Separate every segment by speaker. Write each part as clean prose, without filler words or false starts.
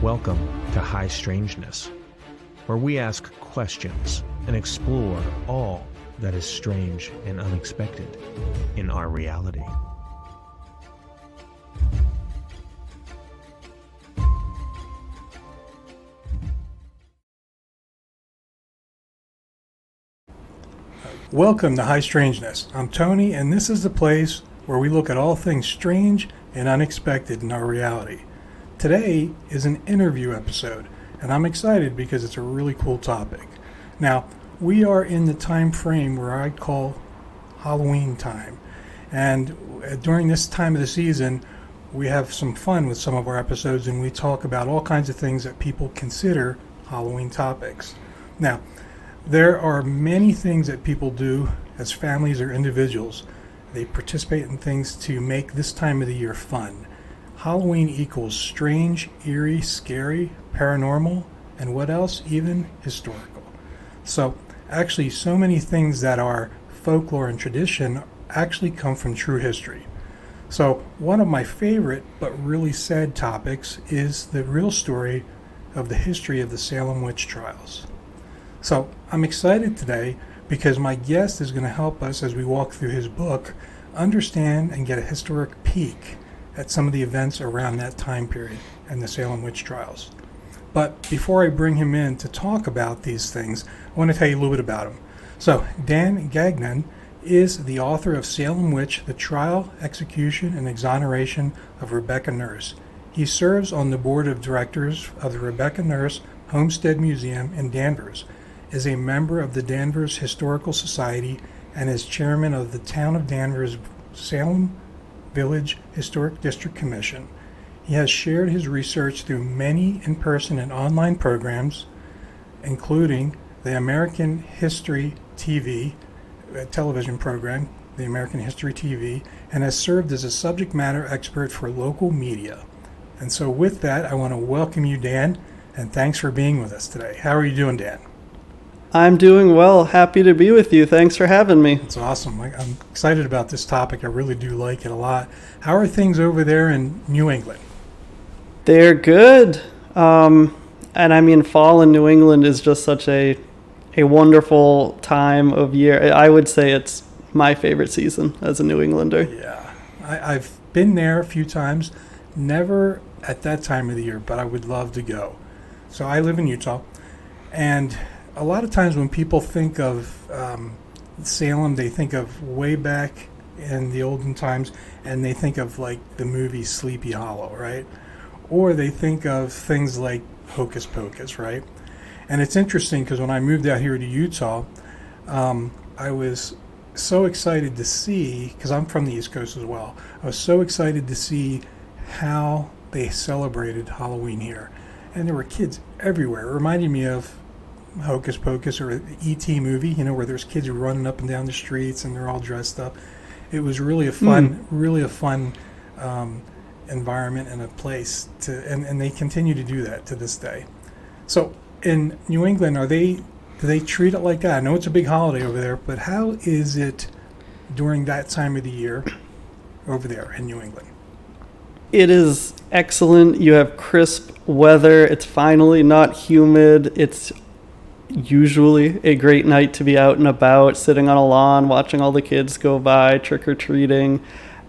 Speaker 1: Welcome to High Strangeness, where we ask questions and explore all that is strange and unexpected in our reality.
Speaker 2: Welcome to High Strangeness. I'm Tony, and this is the place where we look at all things strange and unexpected in our reality. Today is an interview episode, and I'm excited because it's a really cool topic. Now, we are in the time frame where I call Halloween time, and during this time of the season, we have some fun with some of our episodes, and we talk about all kinds of things that people consider Halloween topics. Now, there are many things that people do as families or individuals. They participate in things to make this time of the year fun. Halloween equals strange, eerie, scary, paranormal, and what else? Even historical. So actually, so many things that are folklore and tradition actually come from true history. So one of my favorite but really sad topics is the real story of the history of the Salem Witch Trials. So I'm excited today because my guest is going to help us as we walk through his book understand and get a historic peek at some of the events around that time period and the Salem Witch Trials. But before I bring him in to talk about these things, I want to tell you a little bit about him. So Dan Gagnon is the author of Salem Witch, The Trial, Execution, and Exoneration of Rebecca Nurse. He serves on the board of directors of the Rebecca Nurse Homestead Museum in Danvers, is a member of the Danvers Historical Society, and is chairman of the Town of Danvers Salem Village Historic District Commission. He has shared his research through many in-person and online programs, including the American History TV television program, the American History TV, and has served as a subject matter expert for local media. And so with that, I want to welcome you, Dan, and thanks for being with us today. How are you doing, Dan?
Speaker 3: I'm doing well. Happy to be with you. Thanks for having me.
Speaker 2: It's awesome. I'm excited about this topic. I really do like it a lot. How are things over there in New England?
Speaker 3: They're good. And I mean, fall in New England is just such a wonderful time of year. I would say it's my favorite season as a New Englander.
Speaker 2: Yeah. I've been there a few times. Never at that time of the year, but I would love to go. So I live in Utah, and a lot of times when people think of Salem, they think of way back in the olden times, and they think of like the movie Sleepy Hollow, right? Or they think of things like Hocus Pocus, right? And it's interesting because when I moved out here to Utah, I was so excited to see, because I'm from the East Coast as well, I was so excited to see how they celebrated Halloween here. And there were kids everywhere. It reminded me of Hocus Pocus or the E.T. movie, where there's kids running up and down the streets and they're all dressed up. It was really a fun, environment and a place and they continue to do that to this day. So in New England, do they treat it like that? I know it's a big holiday over there, but how is it during that time of the year over there in New England?
Speaker 3: It is excellent. You have crisp weather. It's finally not humid. It's usually a great night to be out and about, sitting on a lawn, watching all the kids go by, trick-or-treating.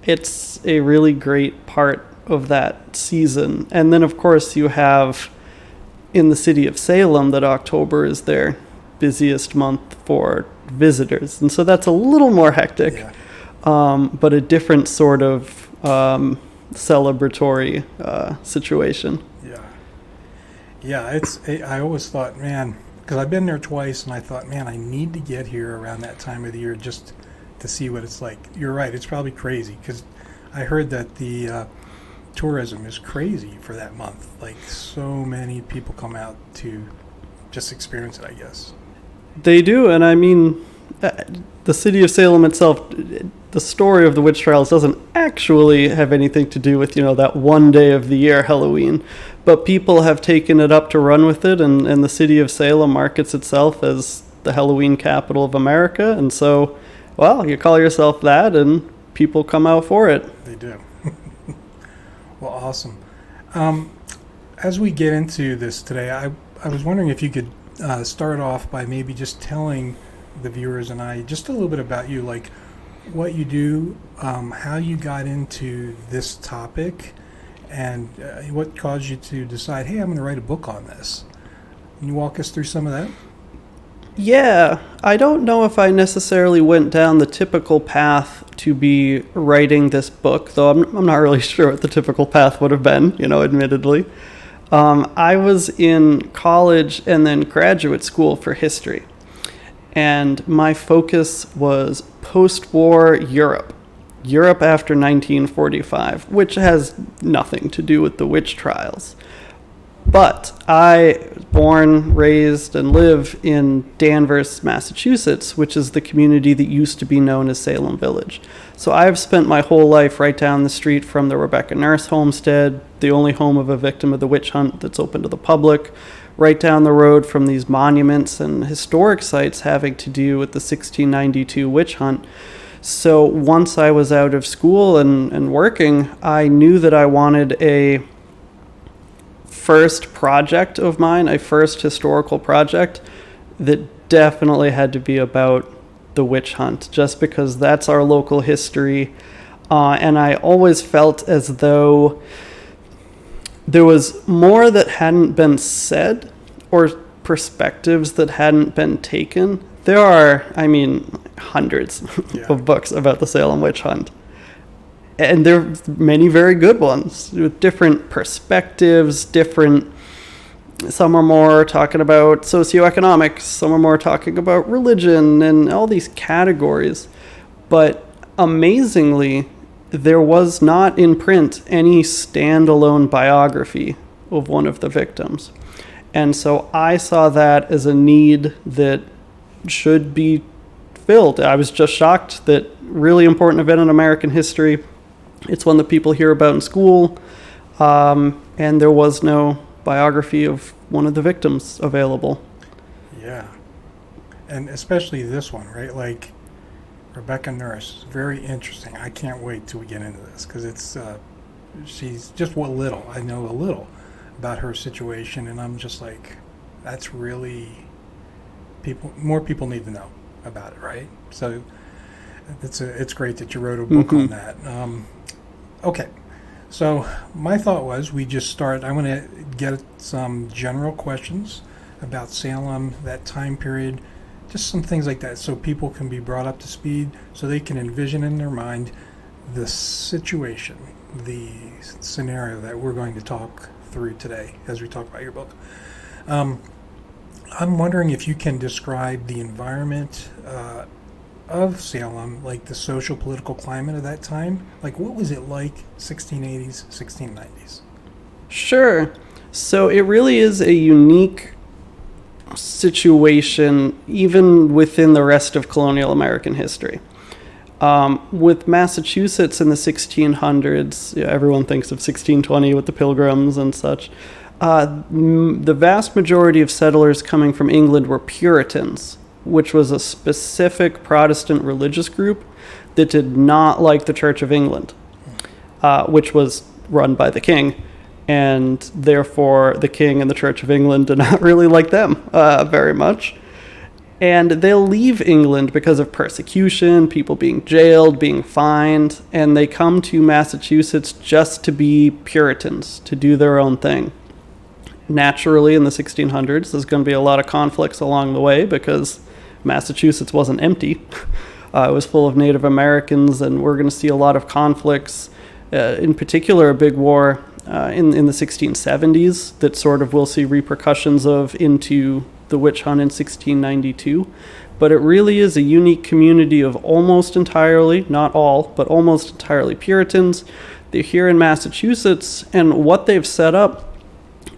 Speaker 3: It's a really great part of that season. And then, of course, you have in the city of Salem that October is their busiest month for visitors. And so that's a little more hectic, but a different sort of celebratory situation.
Speaker 2: Yeah, I always thought, man, because I've been there twice, and I thought, man, I need to get here around that time of the year just to see what it's like. You're right, it's probably crazy, because I heard that the tourism is crazy for that month. Like, so many people come out to just experience it, I guess.
Speaker 3: They do, and I mean, the city of Salem itself, the story of the witch trials doesn't actually have anything to do with, that one day of the year, Halloween. But people have taken it up to run with it, and the city of Salem markets itself as the Halloween capital of America. And so, well, you call yourself that, and people come out for it.
Speaker 2: They do. Well, awesome. as we get into this today, I was wondering if you could start off by maybe just telling the viewers and I just a little bit about you, like what you do, how you got into this topic, and what caused you to decide, hey, I'm going to write a book on this. Can you walk us through some of that?
Speaker 3: Yeah, I don't know if I necessarily went down the typical path to be writing this book, though I'm not really sure what the typical path would have been, admittedly. I was in college and then graduate school for history, and my focus was post-war Europe after 1945, which has nothing to do with the witch trials. But I was born, raised, and live in Danvers, Massachusetts, which is the community that used to be known as Salem Village. So I've spent my whole life right down the street from the Rebecca Nurse homestead, the only home of a victim of the witch hunt that's open to the public, right down the road from these monuments and historic sites having to do with the 1692 witch hunt. So once I was out of school and working, I knew that I wanted a first project of mine, a first historical project that definitely had to be about the witch hunt, just because that's our local history. And I always felt as though there was more that hadn't been said or perspectives that hadn't been taken. There are, hundreds of books about the Salem witch hunt. And there are many very good ones with different perspectives, some are more talking about socioeconomics, some are more talking about religion and all these categories. But amazingly, there was not in print any standalone biography of one of the victims. And so I saw that as a need that should be filled. I was just shocked that really important event in American history, it's one that people hear about in school, and there was no biography of one of the victims available.
Speaker 2: Yeah. And especially this one, right? Like Rebecca Nurse, very interesting. I can't wait till we get into this because it's she's just I know a little about her situation, and I'm just like, that's really more people need to know about it, right? So it's great that you wrote a book on that. Okay, so my thought was we just start. I'm going to get some general questions about Salem, that time period, just some things like that, so people can be brought up to speed, so they can envision in their mind the situation, the scenario that we're going to talk through today as we talk about your book. I'm wondering if you can describe the environment of Salem, like the social political climate of that time. Like, what was it like 1680s, 1690s? Sure.
Speaker 3: So it really is a unique situation, even within the rest of colonial American history. With Massachusetts in the 1600s, everyone thinks of 1620 with the Pilgrims and such. The vast majority of settlers coming from England were Puritans, which was a specific Protestant religious group that did not like the Church of England, which was run by the king. And therefore, the king and the Church of England did not really like them very much. And they'll leave England because of persecution, people being jailed, being fined, and they come to Massachusetts just to be Puritans, to do their own thing. Naturally, in the 1600s, there's going to be a lot of conflicts along the way because Massachusetts wasn't empty. It was full of Native Americans, and we're going to see a lot of conflicts, in particular a big war in the 1670s that sort of we'll see repercussions of into the witch hunt in 1692. But it really is a unique community of almost entirely, not all, but almost entirely Puritans. They're here in Massachusetts, and what they've set up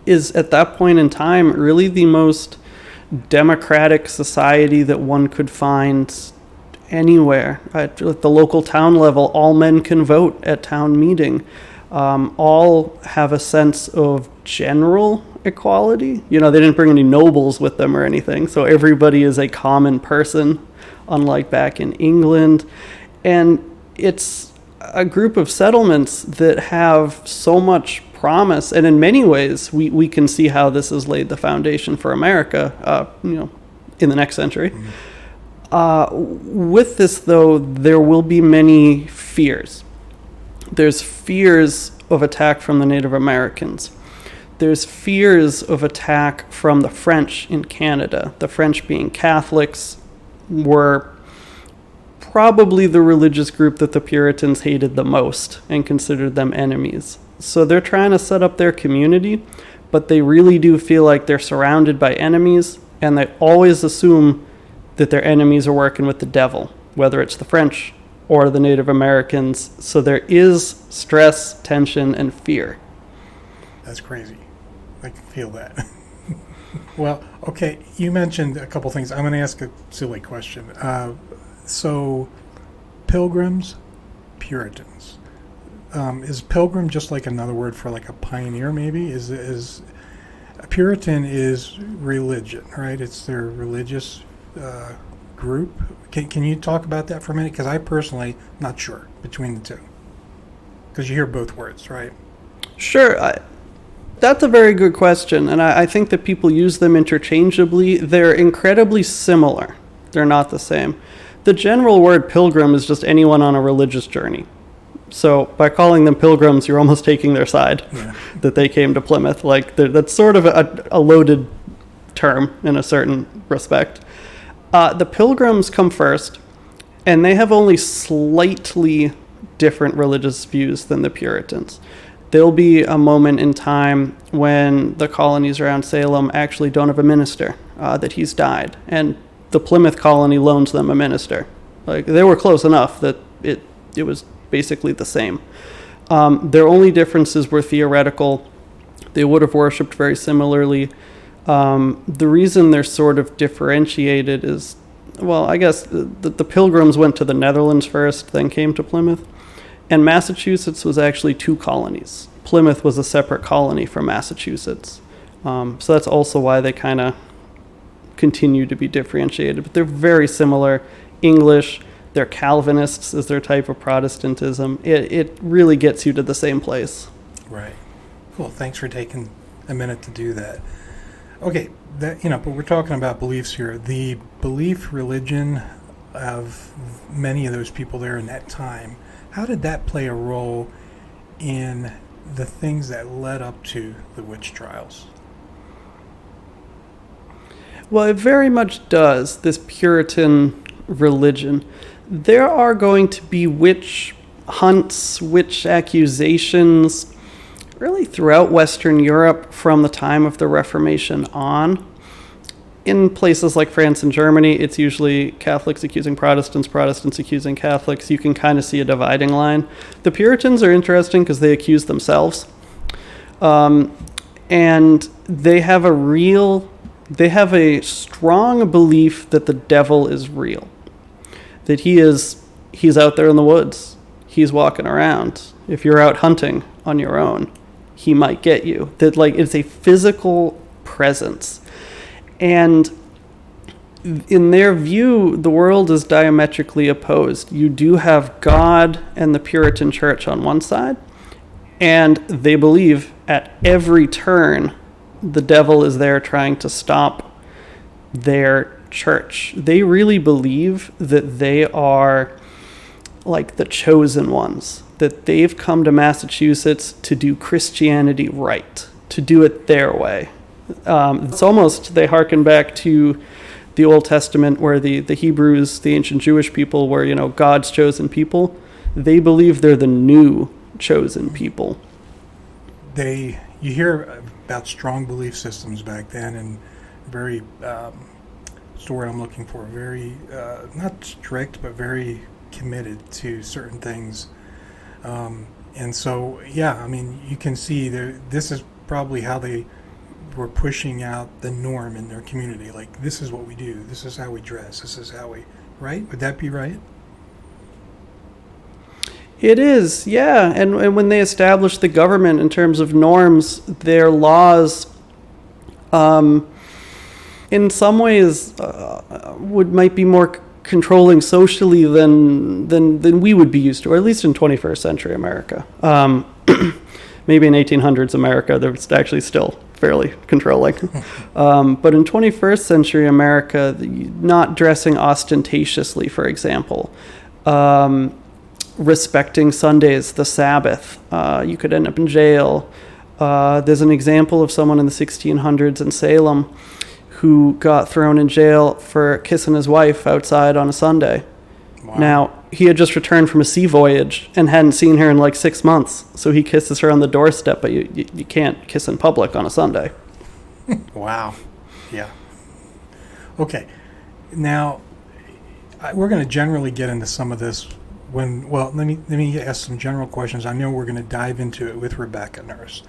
Speaker 3: is at that point in time really the most democratic society that one could find anywhere. At the local town level, all men can vote at town meeting. All have a sense of general equality. They didn't bring any nobles with them or anything, so everybody is a common person, unlike back in England. And it's a group of settlements that have so much promise, and in many ways, we can see how this has laid the foundation for America, in the next century. With this, though, there will be many fears. There's fears of attack from the Native Americans. There's fears of attack from the French in Canada. The French, being Catholics, were probably the religious group that the Puritans hated the most and considered them enemies. So they're trying to set up their community, but they really do feel like they're surrounded by enemies, and they always assume that their enemies are working with the devil, whether it's the French or the Native Americans. So there is stress, tension, and fear.
Speaker 2: That's crazy. I can feel that. Well, okay, you mentioned a couple things. I'm going to ask a silly question. So, Pilgrims, Puritans. Is pilgrim just like another word for like a pioneer, maybe? Is a Puritan is religion, right? It's their religious group. Can you talk about that for a minute? Because I personally not sure between the two. Because you hear both words, right?
Speaker 3: Sure. That's a very good question, and I think that people use them interchangeably. They're incredibly similar. They're not the same. The general word pilgrim is just anyone on a religious journey. So by calling them pilgrims, you're almost taking their side, that they came to Plymouth. Like, that's sort of a loaded term in a certain respect. The Pilgrims come first, and they have only slightly different religious views than the Puritans. There'll be a moment in time when the colonies around Salem actually don't have a minister, that he's died, and the Plymouth colony loans them a minister. Like, they were close enough that it was basically the same. Their only differences were theoretical. They would have worshipped very similarly. The reason they're sort of differentiated is, well, I guess the Pilgrims went to the Netherlands first, then came to Plymouth. And Massachusetts was actually two colonies. Plymouth was a separate colony from Massachusetts. So that's also why they kind of continue to be differentiated. But they're very similar. English, they're Calvinists is their type of Protestantism. It really gets you to the same place.
Speaker 2: Right. Cool. Thanks for taking a minute to do that. Okay, but we're talking about beliefs here. The belief religion of many of those people there in that time, how did that play a role in the things that led up to the witch trials?
Speaker 3: Well, it very much does, this Puritan religion. There are going to be witch hunts, witch accusations, really throughout Western Europe from the time of the Reformation on. In places like France and Germany, it's usually Catholics accusing Protestants, Protestants accusing Catholics. You can kind of see a dividing line. The Puritans are interesting because they accuse themselves. And they have a strong belief that the devil is real. That he's out there in the woods. He's walking around. If you're out hunting on your own, he might get you. That, like, it's a physical presence. And in their view, the world is diametrically opposed. You do have God and the Puritan Church on one side, and they believe at every turn the devil is there trying to stop their church. They really believe that they are like the chosen ones, that they've come to Massachusetts to do Christianity right, to do it their way. It's almost, they hearken back to the Old Testament where the Hebrews, the ancient Jewish people, were, God's chosen people. They believe they're the new chosen people.
Speaker 2: You hear about strong belief systems back then, and very, what's the word I'm looking for? Very, not strict, but very committed to certain things. And so, you can see this is probably how they were pushing out the norm in their community. Like, this is what we do. This is how we dress. This is how we, right? Would that be right?
Speaker 3: It is, yeah. And when they established the government in terms of norms, their laws, in some ways, might be more controlling socially than we would be used to, or at least in 21st century America. Maybe in 1800s America, there was actually still fairly controlling. But in 21st century America, not dressing ostentatiously, for example, respecting Sundays, the Sabbath, you could end up in jail. There's an example of someone in the 1600s in Salem who got thrown in jail for kissing his wife outside on a Sunday.
Speaker 2: Wow.
Speaker 3: Now, he had just returned from a sea voyage and hadn't seen her in like 6 months, so he kisses her on the doorstep, but you can't kiss in public on a Sunday.
Speaker 2: Wow. Yeah. Okay. Now, we're going to generally get into some of this let me ask some general questions. I know we're going to dive into it with Rebecca Nurse,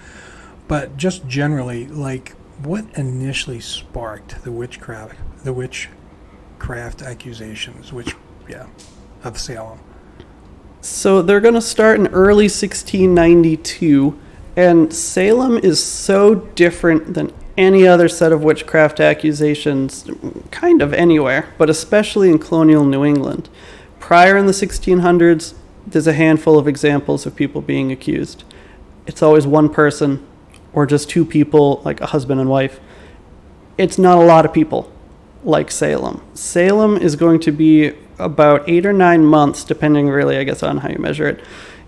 Speaker 2: but just generally, like, what initially sparked the witchcraft accusations, of Salem?
Speaker 3: So they're going to start in early 1692, and Salem is so different than any other set of witchcraft accusations, kind of anywhere, but especially in colonial New England. Prior in the 1600s, there's a handful of examples of people being accused. It's always one person or just two people, like a husband and wife. It's not a lot of people like Salem. Salem is going to be about 8 or 9 months, depending really, I guess, on how you measure it,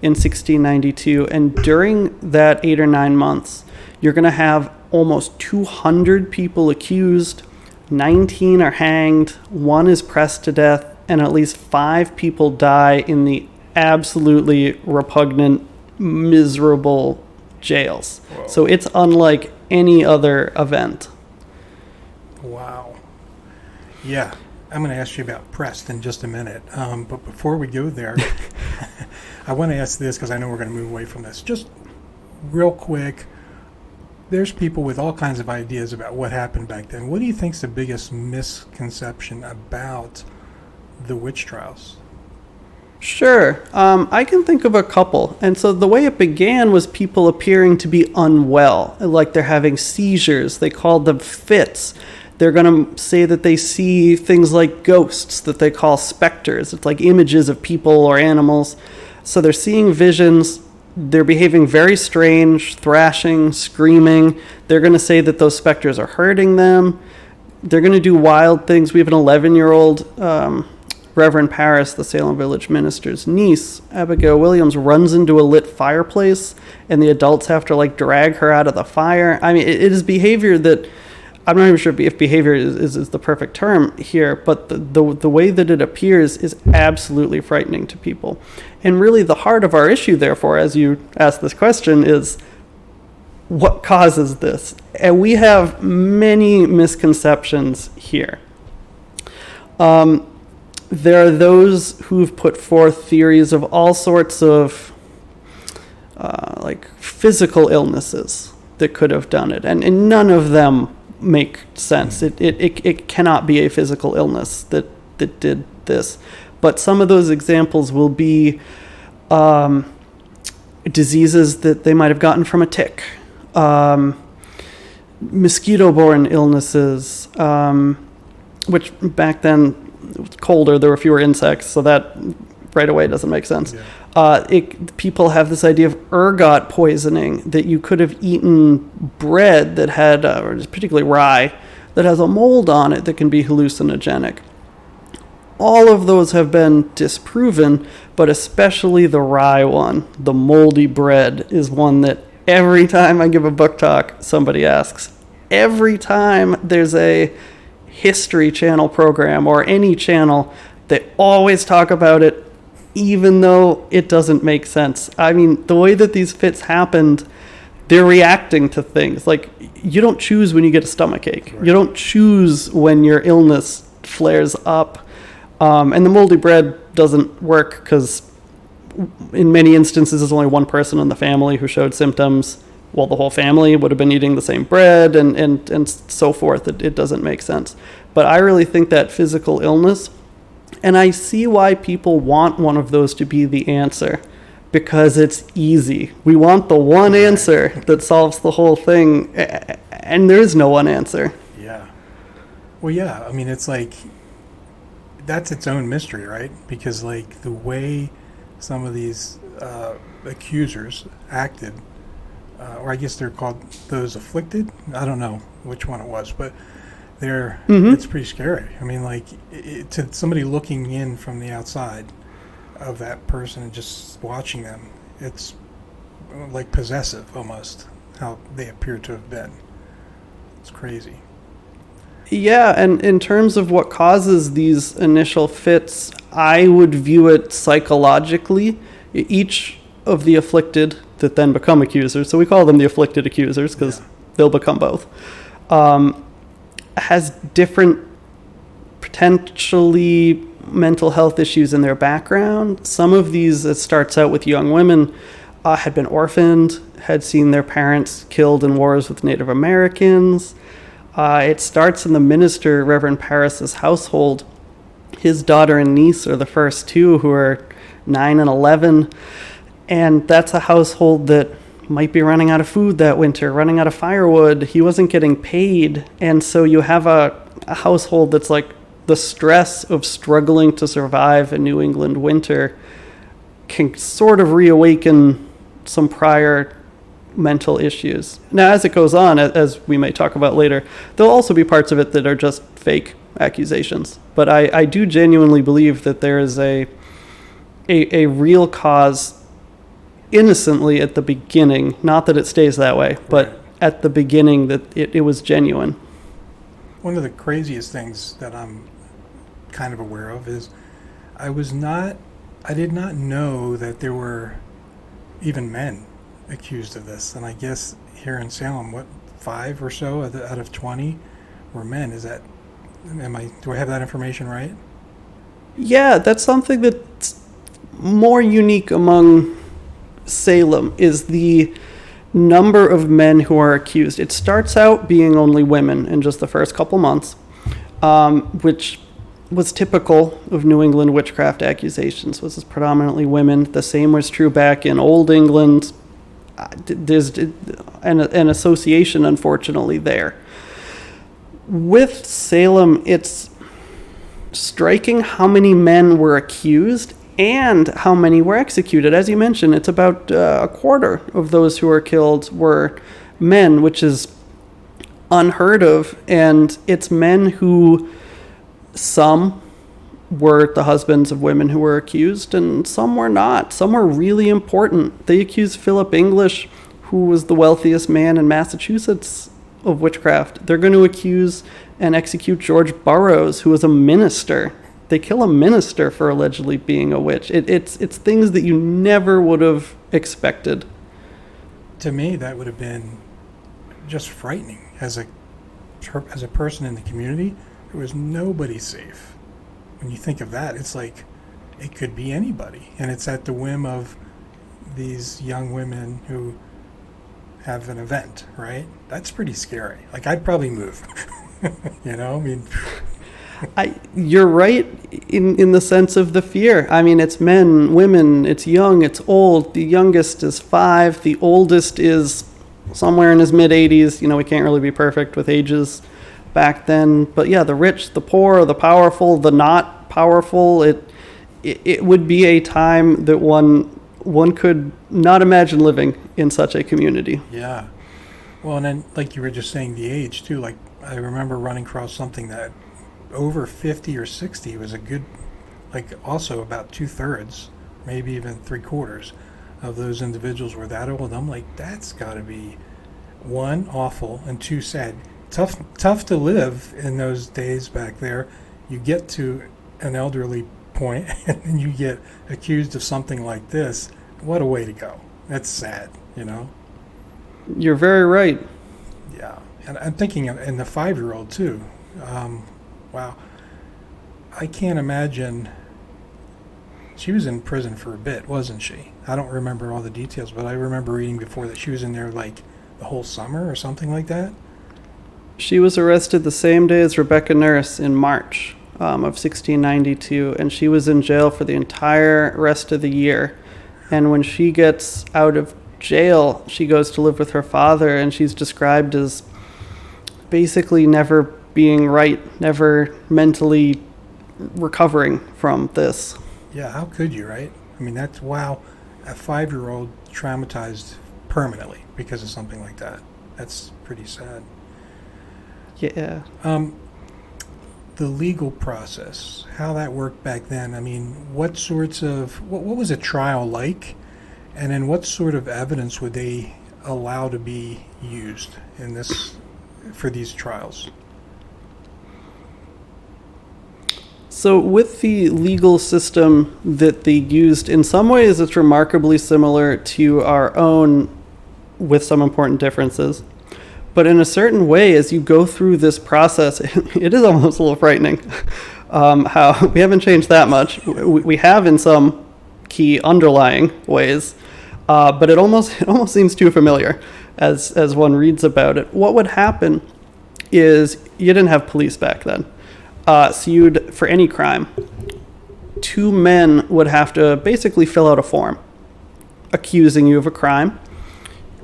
Speaker 3: in 1692. And during that 8 or 9 months, you're going to have almost 200 people accused, 19 are hanged, 1 is pressed to death, and at least 5 people die in the absolutely repugnant, miserable jails.
Speaker 2: Whoa.
Speaker 3: So it's unlike any other event.
Speaker 2: Wow. Yeah. I'm going to ask you about pressed in just a minute. But before we go there, I want to ask this because I know we're going to move away from this. Just real quick, there's people with all kinds of ideas about what happened back then. What do you think's the biggest misconception about the witch trials?
Speaker 3: Sure. I can think of a couple. And so the way it began was people appearing to be unwell, like they're having seizures. They called them fits. They're going to say that they see things like ghosts that they call specters. It's like images of people or animals. So they're seeing visions. They're behaving very strange, thrashing, screaming. They're going to say that those specters are hurting them. They're going to do wild things. We have an 11-year-old Reverend Paris, the Salem Village minister's niece, Abigail Williams, runs into a lit fireplace, and the adults have to like drag her out of the fire. I mean, it is behavior that I'm not even sure if behavior is the perfect term here, but the way that it appears is absolutely frightening to people. And really the heart of our issue, therefore, as you ask this question, is what causes this? And we have many misconceptions here. There are those who've put forth theories of all sorts of like physical illnesses that could have done it, and none of them make sense. It cannot be a physical illness that did this. But some of those examples will be diseases that they might have gotten from a tick, mosquito-borne illnesses, which back then it was colder, there were fewer insects, so that right away doesn't make sense. Yeah. People have this idea of ergot poisoning, that you could have eaten bread that had, or particularly rye, that has a mold on it that can be hallucinogenic. All of those have been disproven, but especially the rye one, the moldy bread, is one that every time I give a book talk, somebody asks. Every time there's a History Channel program or any channel, they always talk about it, even though it doesn't make sense. I mean, the way that these fits happened, they're reacting to things. Like, you don't choose when you get a stomachache. Right. You don't choose when your illness flares up. And the moldy bread doesn't work because in many instances there's only one person in the family who showed symptoms. Well, the whole family would have been eating the same bread and so forth. It doesn't make sense. But I really think that physical illness, and I see why people want one of those to be the answer, because it's easy. We want the one answer that solves the whole thing, and there is no one answer.
Speaker 2: Yeah. Well, yeah, I mean, it's like, that's its own mystery, right? Because, like, the way some of these accusers acted or I guess they're called those afflicted. I don't know which one it was, but they're it's pretty scary. I mean, like to somebody looking in from the outside of that person and just watching them, it's like possessive almost how they appear to have been. It's crazy.
Speaker 3: Yeah, and in terms of what causes these initial fits, I would view it psychologically. Each of the afflicted that then become accusers, so we call them the afflicted accusers because they'll become both, has different potentially mental health issues in their background. Some of these, it starts out with young women, had been orphaned, had seen their parents killed in wars with Native Americans. It starts in the minister, Reverend Parris's household. His daughter and niece are the first two, who are 9 and 11. And that's a household that might be running out of food that winter, running out of firewood. He wasn't getting paid. And so you have a household that's like the stress of struggling to survive a New England winter can sort of reawaken some prior mental issues. Now, as it goes on, as we may talk about later, there'll also be parts of it that are just fake accusations. But I do genuinely believe that there is a real cause innocently at the beginning, not that it stays that way, but at the beginning that it was genuine.
Speaker 2: One of the craziest things that I'm kind of aware of is I did not know that there were even men accused of this. And I guess here in Salem, 5 or so out of 20 were men. Do I have that information right?
Speaker 3: Yeah, that's something that's more unique among Salem, is the number of men who are accused. It starts out being only women in just the first couple months, which was typical of New England witchcraft accusations, was predominantly women. The same was true back in Old England. There's an association, unfortunately, there. With Salem, it's striking how many men were accused and how many were executed. As you mentioned, it's about a quarter of those who were killed were men, which is unheard of. And it's men who, some were the husbands of women who were accused, and some were not. Some were really important. They accused Philip English, who was the wealthiest man in Massachusetts, of witchcraft. They're going to accuse and execute George Burroughs, who was a minister. They kill a minister for allegedly being a witch. It's things that you never would have expected.
Speaker 2: To me, that would have been just frightening. As a person in the community, there was nobody safe. When you think of that, it's like it could be anybody, and it's at the whim of these young women who have an event, right? That's pretty scary. Like, I'd probably move. I mean...
Speaker 3: You're right in the sense of the fear. I mean, it's men, women, it's young, it's old. The youngest is 5. The oldest is somewhere in his mid-80s. We can't really be perfect with ages back then. But yeah, the rich, the poor, the powerful, the not powerful. It would be a time that one could not imagine living in such a community.
Speaker 2: Yeah. Well, and then, like you were just saying, the age, too. Like, I remember running across something that over 50 or 60 was a good, like, also about 2/3, maybe even 3/4 of those individuals were that old. I'm like, that's got to be, 1, awful, and 2, sad. Tough to live in those days back there. You get to an elderly point and then you get accused of something like this. What a way to go. That's sad,
Speaker 3: You're very right.
Speaker 2: Yeah. And I'm thinking in the 5-year-old too. Wow. I can't imagine. She was in prison for a bit, wasn't she? I don't remember all the details, but I remember reading before that she was in there like the whole summer or something like that.
Speaker 3: She was arrested the same day as Rebecca Nurse in March of 1692, and she was in jail for the entire rest of the year. And when she gets out of jail, she goes to live with her father, and she's described as basically never being right, never mentally recovering from this.
Speaker 2: Yeah, how could you, right? I mean, that's, wow, a 5-year-old traumatized permanently. because of something like that. That's pretty sad.
Speaker 3: Yeah.
Speaker 2: The legal process, how that worked back then. I mean, what was a trial like? And then what sort of evidence would they allow to be used for these trials?
Speaker 3: So with the legal system that they used, in some ways it's remarkably similar to our own with some important differences. But in a certain way, as you go through this process, it is almost a little frightening how we haven't changed that much. We have in some key underlying ways, but it almost seems too familiar as one reads about it. What would happen is you didn't have police back then. So you'd, for any crime, two men would have to basically fill out a form accusing you of a crime,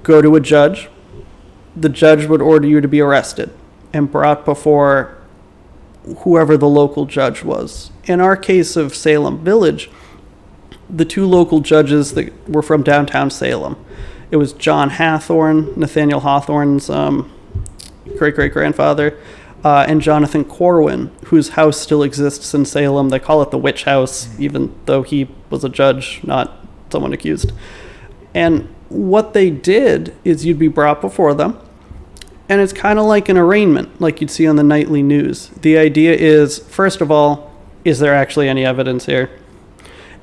Speaker 3: go to a judge. The judge would order you to be arrested and brought before whoever the local judge was. In our case of Salem Village, the two local judges that were from downtown Salem, it was John Hathorne, Nathaniel Hawthorne's great-great-grandfather, and Jonathan Corwin, whose house still exists in Salem. They call it the Witch House, even though he was a judge, not someone accused. And what they did is you'd be brought before them, and it's kind of like an arraignment, like you'd see on the nightly news. The idea is, first of all, is there actually any evidence here?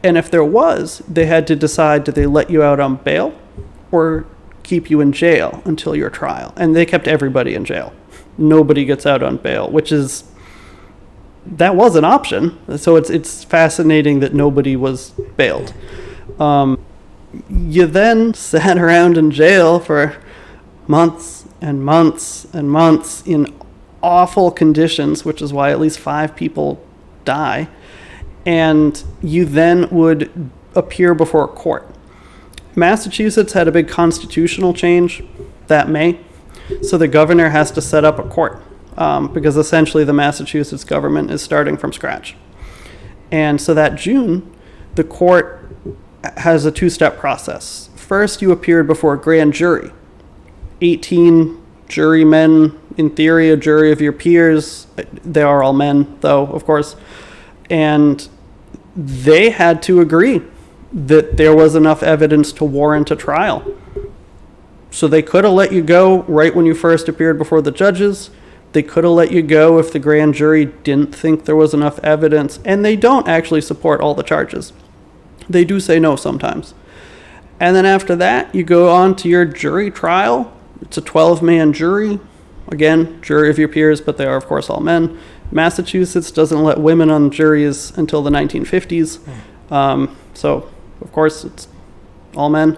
Speaker 3: And if there was, they had to decide, did they let you out on bail or keep you in jail until your trial? And they kept everybody in jail. Nobody gets out on bail, that was an option. So it's fascinating that nobody was bailed. You then sat around in jail for months and months and months in awful conditions, which is why at least 5 people die. And you then would appear before a court. Massachusetts had a big constitutional change that May, so the governor has to set up a court because essentially the Massachusetts government is starting from scratch. And so that June, the court has a 2-step process. First, you appeared before a grand jury. 18 jurymen, in theory, a jury of your peers. They are all men, though, of course. And they had to agree that there was enough evidence to warrant a trial. So they could have let you go right when you first appeared before the judges. They could have let you go if the grand jury didn't think there was enough evidence. And they don't actually support all the charges. They do say no sometimes. And then after that, you go on to your jury trial. It's a 12-man jury. Again, jury of your peers, but they are, of course, all men. Massachusetts doesn't let women on juries until the 1950s. So, of course, it's all men.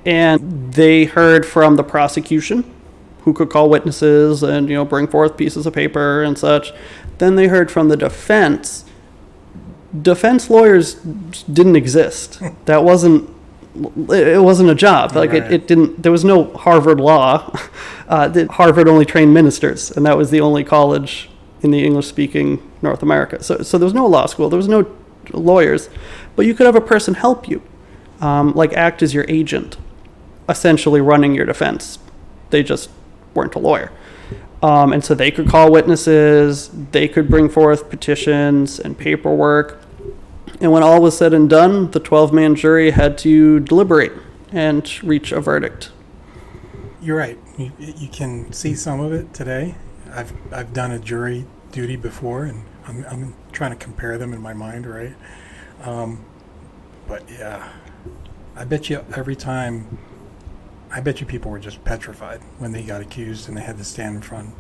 Speaker 3: And they heard from the prosecution, who could call witnesses and, bring forth pieces of paper and such. Then they heard from the defense. Defense lawyers didn't exist. It wasn't a job. Like
Speaker 2: Right.
Speaker 3: it didn't. There was no Harvard law. Harvard only trained ministers, and that was the only college in the English-speaking North America. So there was no law school. There was no lawyers, but you could have a person help you, act as your agent, essentially running your defense. They just weren't a lawyer. And so they could call witnesses, they could bring forth petitions and paperwork. And when all was said and done, the 12-man jury had to deliberate and reach a verdict.
Speaker 2: You're right. You can see some of it today. I've done a jury duty before, and I'm trying to compare them in my mind, right? But yeah, I bet you people were just petrified when they got accused and they had to stand in front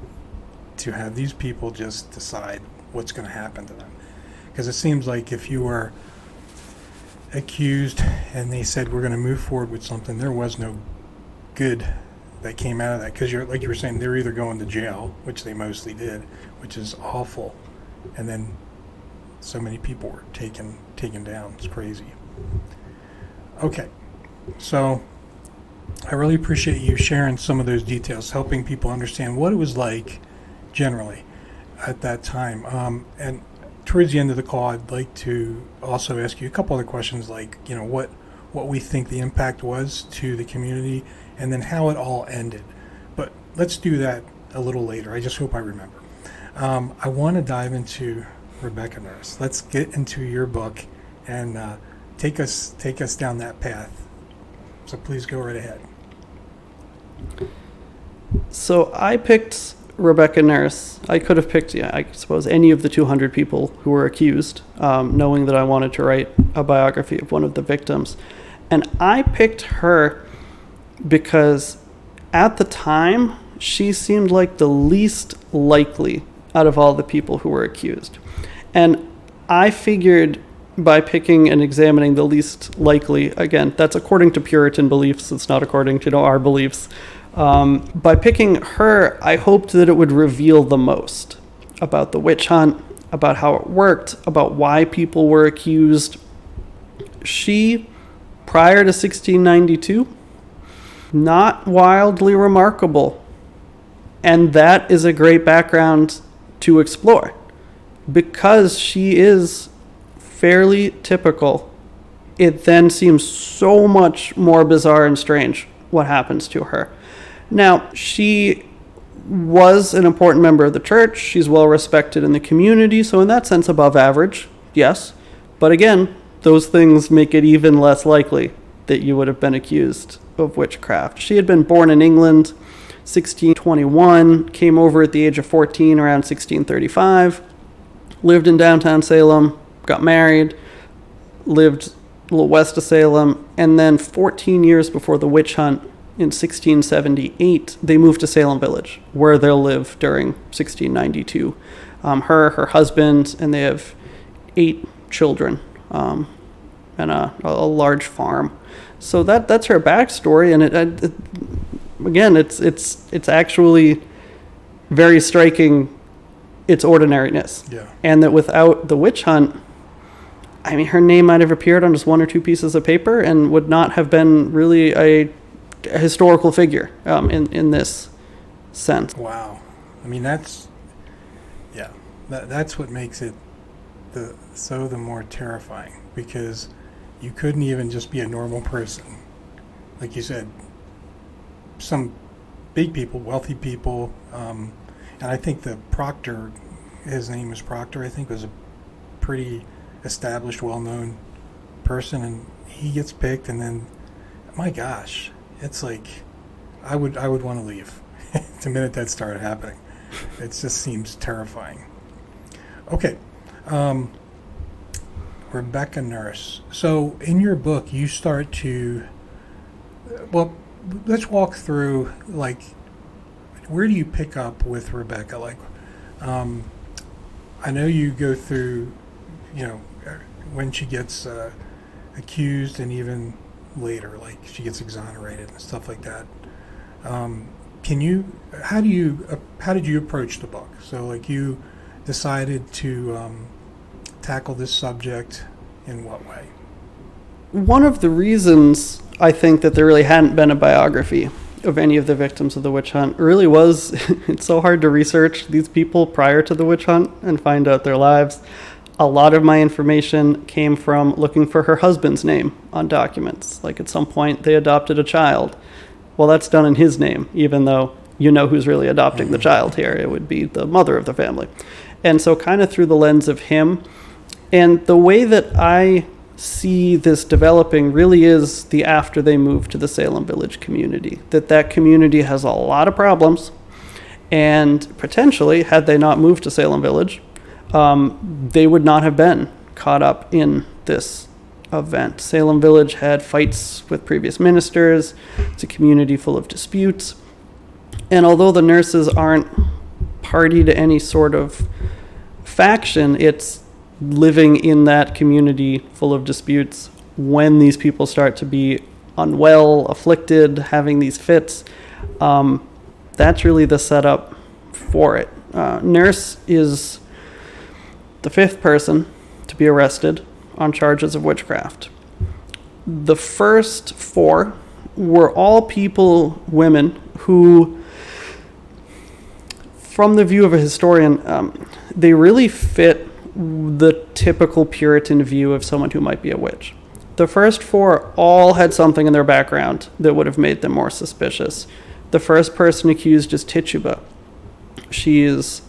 Speaker 2: to have these people just decide what's going to happen to them. Because it seems like if you were accused and they said we're going to move forward with something, there was no good that came out of that. Because like you were saying, they're either going to jail, which they mostly did, which is awful, and then so many people were taken down. It's crazy. Okay, so I really appreciate you sharing some of those details, helping people understand what it was like generally at that time. And towards the end of the call, I'd like to also ask you a couple other questions, like, what what we think the impact was to the community, and then how it all ended. But let's do that a little later. I just hope I remember. I want to dive into Rebecca Nurse. Let's get into your book and take us down that path. So please go right ahead.
Speaker 3: So I picked Rebecca Nurse. I could have picked, I suppose, any of the 200 people who were accused, knowing that I wanted to write a biography of one of the victims. And I picked her because at the time, she seemed like the least likely out of all the people who were accused. And I figured by picking and examining the least likely, again, that's according to Puritan beliefs, it's not according to our beliefs. By picking her, I hoped that it would reveal the most about the witch hunt, about how it worked, about why people were accused. She, prior to 1692, not wildly remarkable. And that is a great background to explore, because she is fairly typical. It then seems so much more bizarre and strange what happens to her. Now, she was an important member of the church. She's well respected in the community, so in that sense, above average, yes. But again, those things make it even less likely that you would have been accused of witchcraft. She had been born in England, 1621, came over at the age of 14 around 1635, lived in downtown Salem, got married, lived a little west of Salem, and then 14 years before the witch hunt in 1678, they moved to Salem Village, where they'll live during 1692. Her husband, and they have 8 children, and a large farm. So that's her backstory, and again, it's actually very striking, its ordinariness. Yeah. And that without the witch hunt, I mean, her name might have appeared on just 1 or 2 pieces of paper and would not have been really a historical figure in this sense.
Speaker 2: Wow. I mean, that's what makes it the more terrifying, because you couldn't even just be a normal person. Like you said, some big people, wealthy people, and I think the proctor, his name was Proctor, I think, was a pretty established, well-known person, and he gets picked, and then, my gosh, it's like, I would want to leave the minute that started happening. It just seems terrifying. Okay, Rebecca Nurse. So in your book, you start to, well, let's walk through, like, where do you pick up with Rebecca? Like, I know you go through, when she gets accused, and even later, like she gets exonerated and stuff like that. How did you approach the book? So, like, you decided to tackle this subject in what way?
Speaker 3: One of the reasons I think that there really hadn't been a biography of any of the victims of the witch hunt really was it's so hard to research these people prior to the witch hunt and find out their lives. A lot of my information came from looking for her husband's name on documents. Like, at some point they adopted a child. Well, that's done in his name, even though you know who's really adopting the child here. It would be the mother of the family. And so kind of through the lens of him. And the way that I see this developing really is the after they moved to the Salem Village community. That community has a lot of problems. And potentially, had they not moved to Salem Village, they would not have been caught up in this event. Salem Village had fights with previous ministers. It's a community full of disputes. And although the nurses aren't party to any sort of faction, it's living in that community full of disputes when these people start to be unwell, afflicted, having these fits. That's really the setup for it. Nurse is the 5th person to be arrested on charges of witchcraft. The first 4 were all people, women, who, from the view of a historian, they really fit the typical Puritan view of someone who might be a witch. The first 4 all had something in their background that would have made them more suspicious. The first person accused is Tituba. She is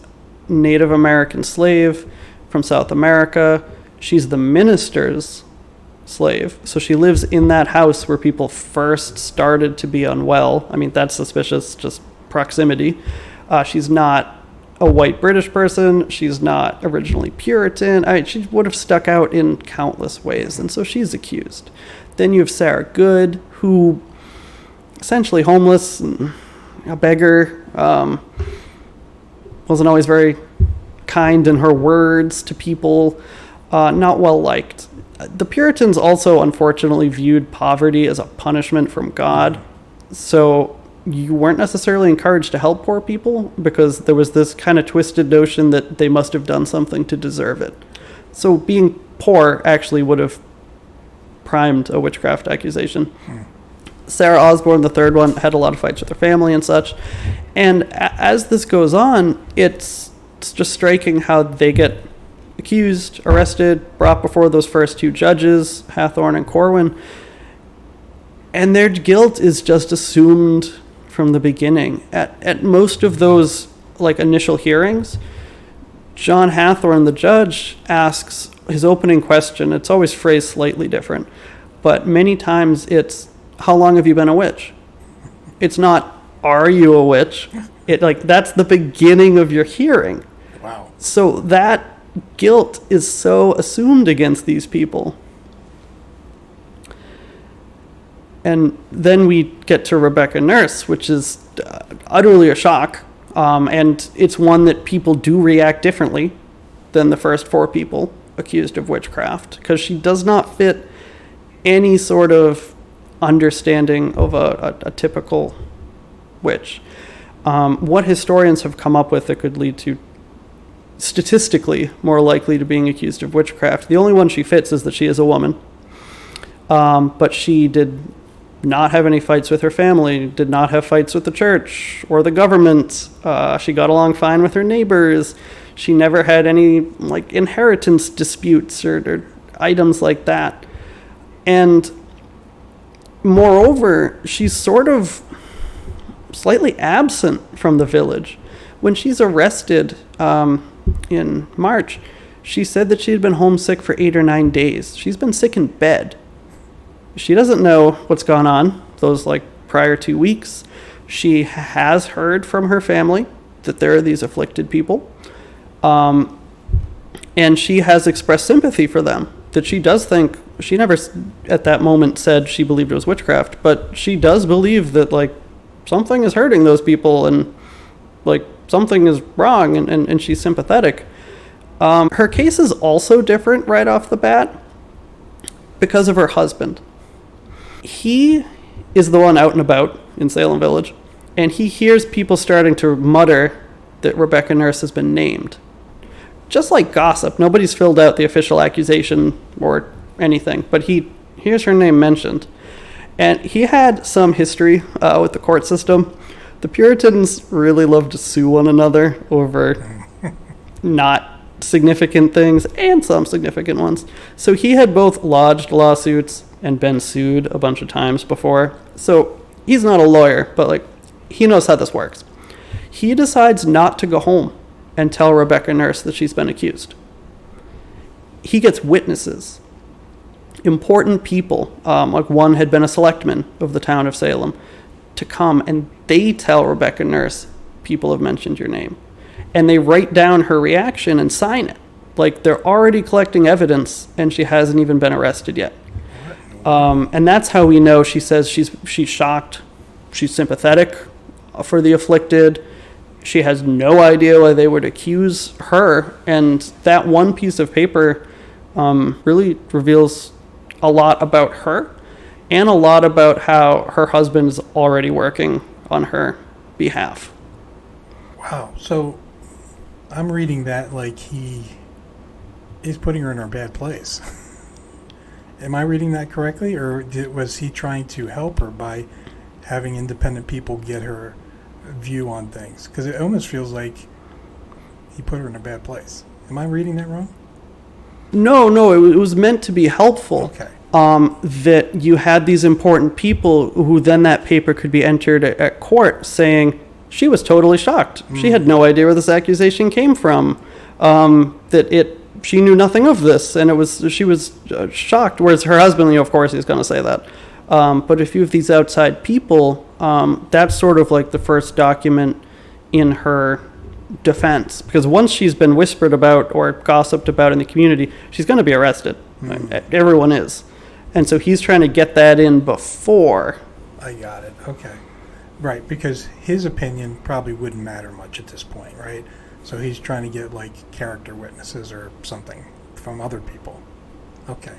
Speaker 3: Native American slave from South America. She's the minister's slave. So she lives in that house where people first started to be unwell. I mean, that's suspicious, just proximity. She's not a white British person. She's not originally Puritan. She would have stuck out in countless ways, and so she's accused. Then you have Sarah Good, who essentially homeless, and a beggar, wasn't always very kind in her words to people, not well liked. The Puritans also unfortunately viewed poverty as a punishment from God, so you weren't necessarily encouraged to help poor people because there was this kind of twisted notion that they must have done something to deserve it. So being poor actually would have primed a witchcraft accusation. Sarah Osborne, the third one, had a lot of fights with her family and such. And as this goes on, it's just striking how they get accused, arrested, brought before those first 2 judges, Hathorne and Corwin, and their guilt is just assumed from the beginning. At most of those initial hearings, John Hathorne, the judge, asks his opening question. It's always phrased slightly different, but many times it's, how long have you been a witch? It's not, are you a witch? That's the beginning of your hearing.
Speaker 2: Wow.
Speaker 3: So that guilt is so assumed against these people. And then we get to Rebecca Nurse, which is utterly a shock. And it's one that people do react differently than the first 4 people accused of witchcraft, because she does not fit any sort of understanding of a typical witch. What historians have come up with that could lead to statistically more likely to being accused of witchcraft, the only one she fits is that she is a woman. But she did not have any fights with her family, did not have fights with the church or the government. She got along fine with her neighbors. She never had any inheritance disputes or items like that. And moreover, she's sort of slightly absent from the village. When she's arrested in March, she said that she had been homesick for 8 or 9 days. She's been sick in bed. She doesn't know what's gone on those prior 2 weeks. She has heard from her family that there are these afflicted people. And she has expressed sympathy for them, that she does think, she never at that moment said she believed it was witchcraft, but she does believe that something is hurting those people and something is wrong, and she's sympathetic. Her case is also different right off the bat because of her husband. He is the one out and about in Salem Village, and he hears people starting to mutter that Rebecca Nurse has been named. Just like gossip, nobody's filled out the official accusation or anything, but he hears her name mentioned. And he had some history with the court system. The Puritans really loved to sue one another over not significant things and some significant ones. So he had both lodged lawsuits and been sued a bunch of times before. So he's not a lawyer, but he knows how this works. He decides not to go home and tell Rebecca Nurse that she's been accused. He gets witnesses, important people, one had been a selectman of the town of Salem, to come, and they tell Rebecca Nurse, people have mentioned your name. And they write down her reaction and sign it. They're already collecting evidence, and she hasn't even been arrested yet. And that's how we know. She says she's shocked, she's sympathetic for the afflicted. She has no idea why they would accuse her, and that one piece of paper really reveals a lot about her and a lot about how her husband is already working on her behalf.
Speaker 2: Wow. So I'm reading that he is putting her in her bad place. Am I reading that correctly, or was he trying to help her by having independent people get her view on things? Because it almost feels like he put her in a bad place. Am I reading that wrong?
Speaker 3: No, it was meant to be helpful.
Speaker 2: Okay.
Speaker 3: that you had these important people who then that paper could be entered at court saying she was totally shocked. She had no idea where this accusation came from. She knew nothing of this, and she was shocked. Whereas her husband, of course, he's going to say that. But a few of these outside people, that's sort of like the first document in her defense, because once she's been whispered about or gossiped about in the community, she's going to be arrested. Everyone is. And so he's trying to get that in before.
Speaker 2: I got it. Okay. Right, because his opinion probably wouldn't matter much at this point, right? So he's trying to get like character witnesses or something from other people. Okay.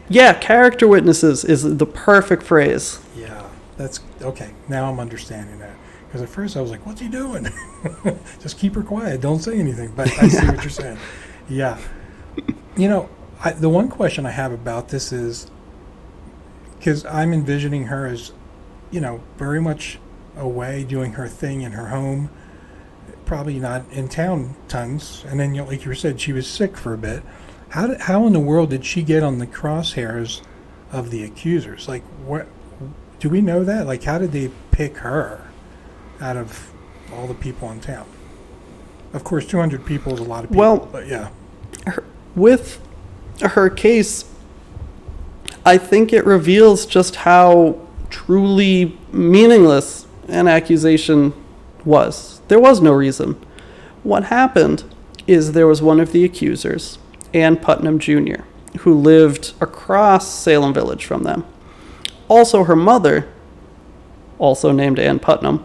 Speaker 3: Yeah, character witnesses is the perfect phrase.
Speaker 2: Yeah, that's okay. Now I'm understanding that. Because at first I was like, what's he doing? Just keep her quiet. Don't say anything. But I see what you're saying. Yeah. The one question I have about this is, because I'm envisioning her as, very much away doing her thing in her home, probably not in town tons. And then, like you said, she was sick for a bit. How in the world did she get on the crosshairs of the accusers? Like, what? Do we know that? Like, how did they pick her out of all the people in town? Of course, 200 people is a lot of people. Well, but yeah.
Speaker 3: With her case, I think it reveals just how truly meaningless an accusation was. There was no reason. What happened is there was one of the accusers, Ann Putnam Jr., who lived across Salem Village from them. Also, her mother, also named Ann Putnam,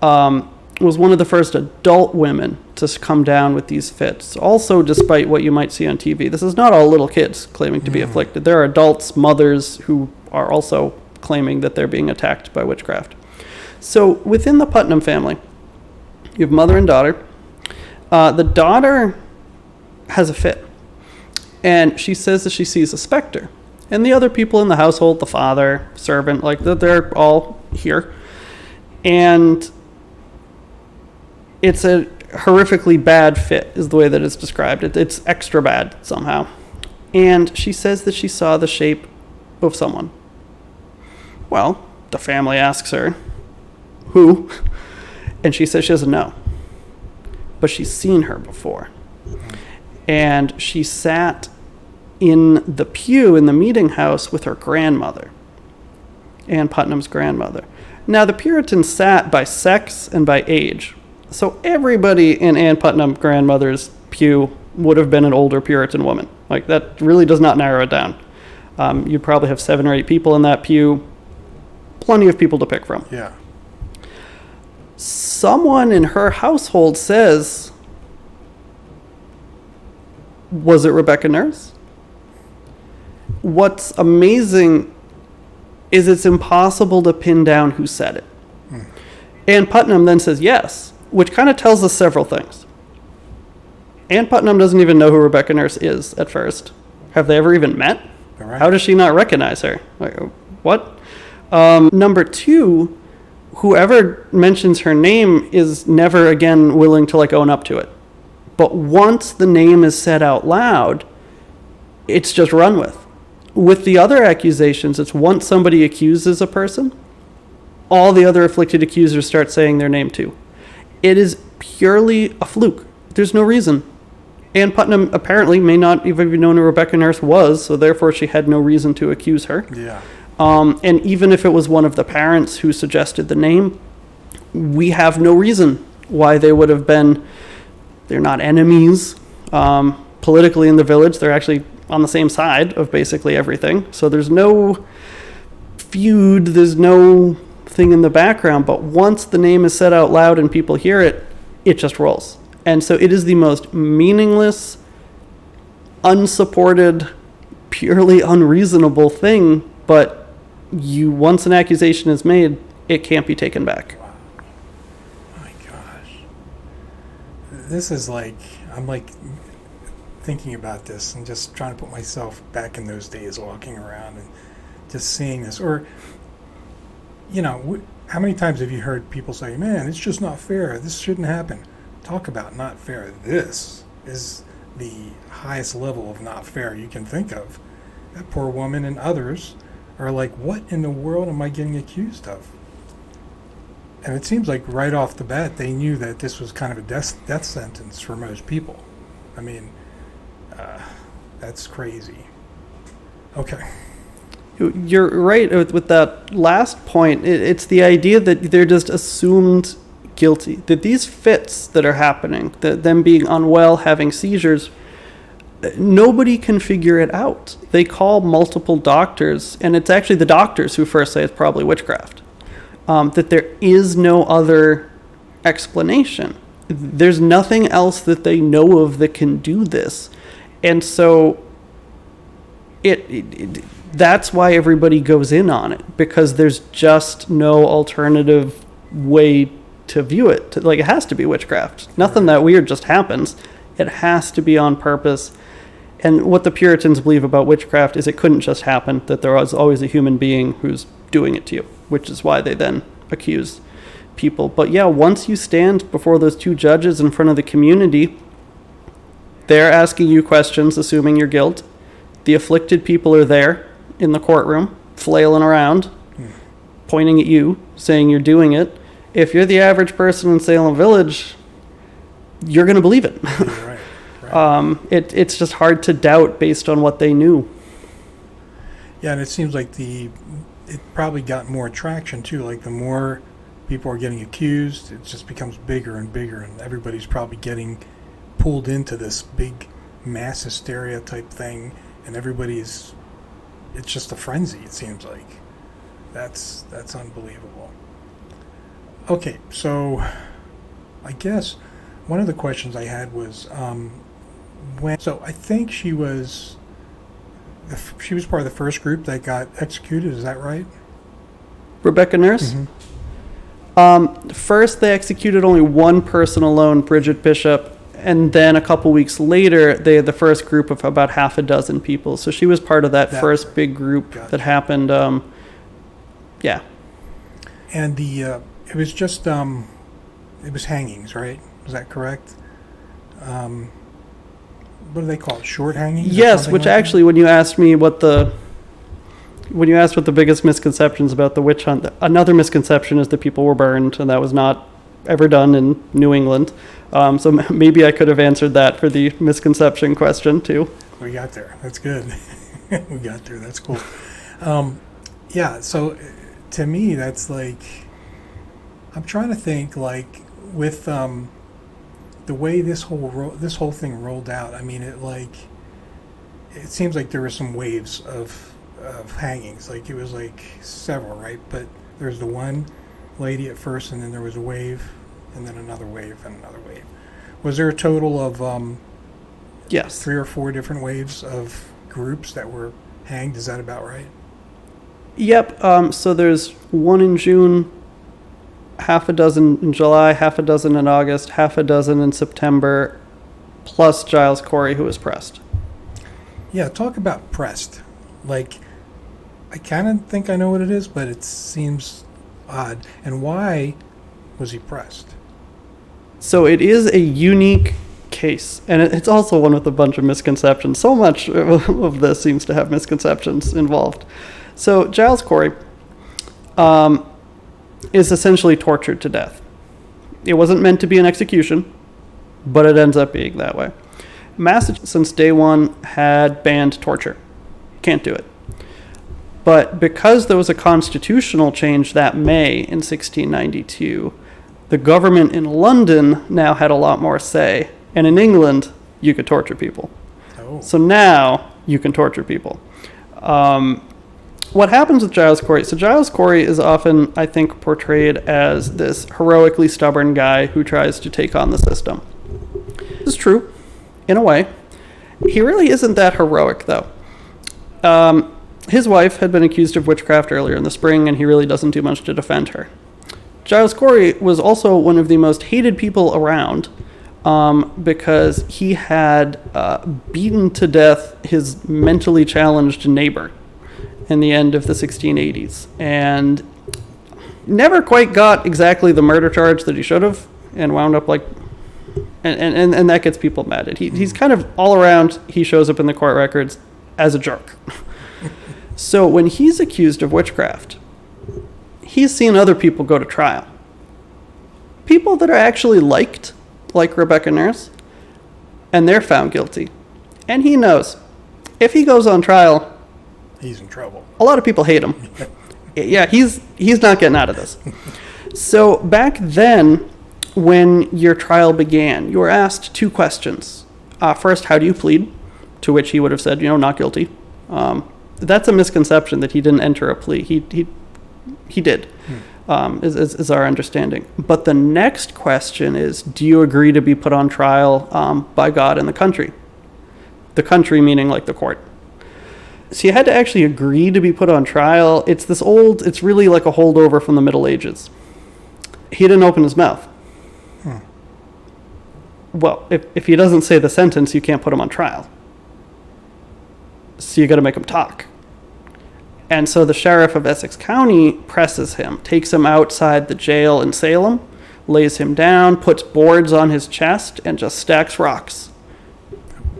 Speaker 3: was one of the first adult women to come down with these fits. Also, despite what you might see on TV, this is not all little kids claiming to be afflicted. There are adults, mothers, who are also claiming that they're being attacked by witchcraft. So within the Putnam family, you have mother and daughter. The daughter has a fit, and she says that she sees a specter. And the other people in the household, the father, servant, they're all here. And it's a horrifically bad fit, is the way that it's described. It's extra bad somehow. And she says that she saw the shape of someone. Well, the family asks her, who? And she says she doesn't know. But she's seen her before. And she sat in the pew in the meeting house with her grandmother, Ann Putnam's grandmother. Now, the Puritans sat by sex and by age. So everybody in Ann Putnam grandmother's pew would have been an older Puritan woman. Like, that really does not narrow it down. You'd probably have 7 or 8 people in that pew. Plenty of people to pick from.
Speaker 2: Yeah.
Speaker 3: Someone in her household says, was it Rebecca Nurse? What's amazing is it's impossible to pin down who said it. Ann Putnam then says yes, which kind of tells us several things. Ann Putnam doesn't even know who Rebecca Nurse is at first. Have they ever even met?
Speaker 2: Right.
Speaker 3: How does she not recognize her? Like, what? Number 2, whoever mentions her name is never again willing to own up to it. But once the name is said out loud, it's just run with. With the other accusations, it's once somebody accuses a person, all the other afflicted accusers start saying their name too. It is purely a fluke. There's no reason. Ann Putnam apparently may not even known who Rebecca Nurse was, so therefore she had no reason to accuse her.
Speaker 2: Yeah.
Speaker 3: And even if it was one of the parents who suggested the name, we have no reason why they would have been. They're not enemies politically in the village. They're actually on the same side of basically everything. So there's no feud. There's no thing in the background. But once the name is said out loud and people hear it, it just rolls. And so it is the most meaningless, unsupported, purely unreasonable thing. But once an accusation is made, it can't be taken back.
Speaker 2: Wow. My gosh. This is I'm thinking about this and just trying to put myself back in those days, walking around and just seeing this. Or, how many times have you heard people say, man, it's just not fair. This shouldn't happen. Talk about not fair. This is the highest level of not fair you can think of. that poor woman and others are like, what in the world am I getting accused of? And it seems like right off the bat they knew that this was kind of a death sentence for most people. I mean, that's crazy. Okay.
Speaker 3: You're right with that last point. It's the idea that they're just assumed guilty, that these fits that are happening, that them being unwell, having seizures, nobody can figure it out. They call multiple doctors, and it's actually the doctors who first say it's probably witchcraft, that there is no other explanation. There's nothing else that they know of that can do this. And so that's why everybody goes in on it, because there's just no alternative way to view it. Like, it has to be witchcraft. Nothing that weird just happens. It has to be on purpose. And what the Puritans believe about witchcraft is it couldn't just happen, that there was always a human being who's doing it to you, which is why they then accuse people. But yeah, once you stand before those two judges in front of the community, they're asking you questions, assuming your guilt. The afflicted people are there in the courtroom, flailing around, pointing at you, saying you're doing it. If you're the average person in Salem Village, you're going to believe it. Right. It's just hard to doubt based on what they knew.
Speaker 2: Yeah, and it seems like it probably got more traction too. Like, the more people are getting accused, it just becomes bigger and bigger, and everybody's probably getting pulled into this big mass hysteria type thing, and it's just a frenzy, it seems like. That's unbelievable. Okay, so I guess one of the questions I had was so I think she was part of the first group that got executed, is that right?
Speaker 3: Rebecca Nurse? First, they executed only one person alone, Bridget Bishop, and then a couple weeks later, they had the first group of about half a dozen people. So she was part of that first big group that happened. Yeah.
Speaker 2: And it was just it was hangings, right? Was that correct? What do they call it? Short hangings?
Speaker 3: Yes, which like actually, when you asked what the biggest misconceptions about the witch hunt, another misconception is that people were burned, and that was not ever done in New England. So maybe I could have answered that for the misconception question too.
Speaker 2: We got there. That's good. We got there. That's cool. Yeah. So to me, that's like, I'm trying to think, like, with the way this whole thing rolled out. I mean, it seems like there were some waves of hangings. Like, it was like several, right? But there's the one lady at first, and then there was a wave, and then another wave, and another wave. Was there a total of
Speaker 3: yes,
Speaker 2: 3 or 4 different waves of groups that were hanged? Is that about right?
Speaker 3: Yep. So there's one in June, half a dozen in July, half a dozen in August, half a dozen in September, plus Giles Corey, who was pressed.
Speaker 2: Yeah, talk about pressed. Like, I kind of think I know what it is, but it seems odd. And why was he pressed?
Speaker 3: So it is a unique case, and it's also one with a bunch of misconceptions. So much of this seems to have misconceptions involved. So Giles Corey is essentially tortured to death. It wasn't meant to be an execution, but it ends up being that way. Massachusetts, since day one, had banned torture. Can't do it. But because there was a constitutional change that May in 1692, the government in London now had a lot more say. And in England, you could torture people.
Speaker 2: Oh.
Speaker 3: So now you can torture people. What happens with Giles Corey? So Giles Corey is often, I think, portrayed as this heroically stubborn guy who tries to take on the system. This is true, in a way. He really isn't that heroic, though. His wife had been accused of witchcraft earlier in the spring, and he really doesn't do much to defend her. Giles Corey was also one of the most hated people around because he had beaten to death his mentally challenged neighbor in the end of the 1680s, and never quite got exactly the murder charge that he should have, and wound up like, and that gets people mad. He's kind of all around, he shows up in the court records as a jerk. So when he's accused of witchcraft, he's seen other people go to trial. People that are actually liked, like Rebecca Nurse, and they're found guilty. And he knows, if he goes on trial,
Speaker 2: he's in trouble.
Speaker 3: A lot of people hate him. Yeah, he's not getting out of this. So back then, when your trial began, you were asked 2 questions. First, how do you plead? To which he would have said, not guilty. That's a misconception that he didn't enter a plea. He did, is our understanding. But the next question is, do you agree to be put on trial by God and the country? The country meaning like the court. So you had to actually agree to be put on trial. It's really like a holdover from the Middle Ages. He didn't open his mouth. Well, if he doesn't say the sentence, you can't put him on trial. So you got to make him talk. And so the sheriff of Essex County presses him, takes him outside the jail in Salem, lays him down, puts boards on his chest, and just stacks rocks,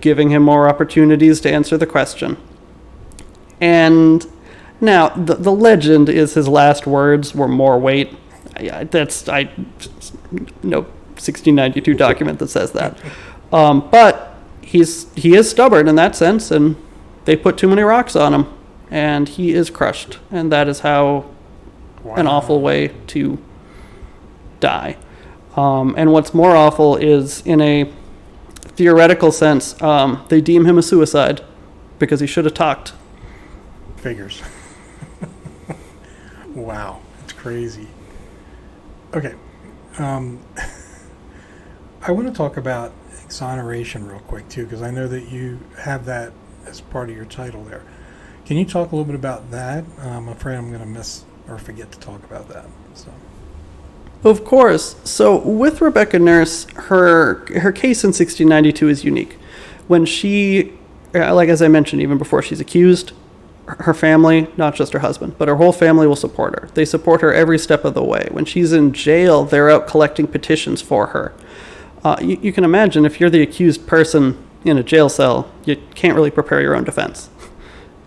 Speaker 3: giving him more opportunities to answer the question. And now, the legend is his last words were more weight. No 1692 document that says that. But he is stubborn in that sense, and they put too many rocks on him, and he is crushed. And that is how an awful way to die. And what's more awful is, in a theoretical sense, they deem him a suicide because he should have talked.
Speaker 2: Figures. Wow, it's crazy. Okay. I want to talk about exoneration real quick, too, because I know that you have that as part of your title there. Can you talk a little bit about that? I'm afraid I'm going to miss or forget to talk about that. So.
Speaker 3: Of course. So with Rebecca Nurse, her case in 1692 is unique. When she, like as I mentioned, even before she's accused, her family, not just her husband, but her whole family will support her. They support her every step of the way. When she's in jail, they're out collecting petitions for her. You can imagine if you're the accused person in a jail cell, you can't really prepare your own defense.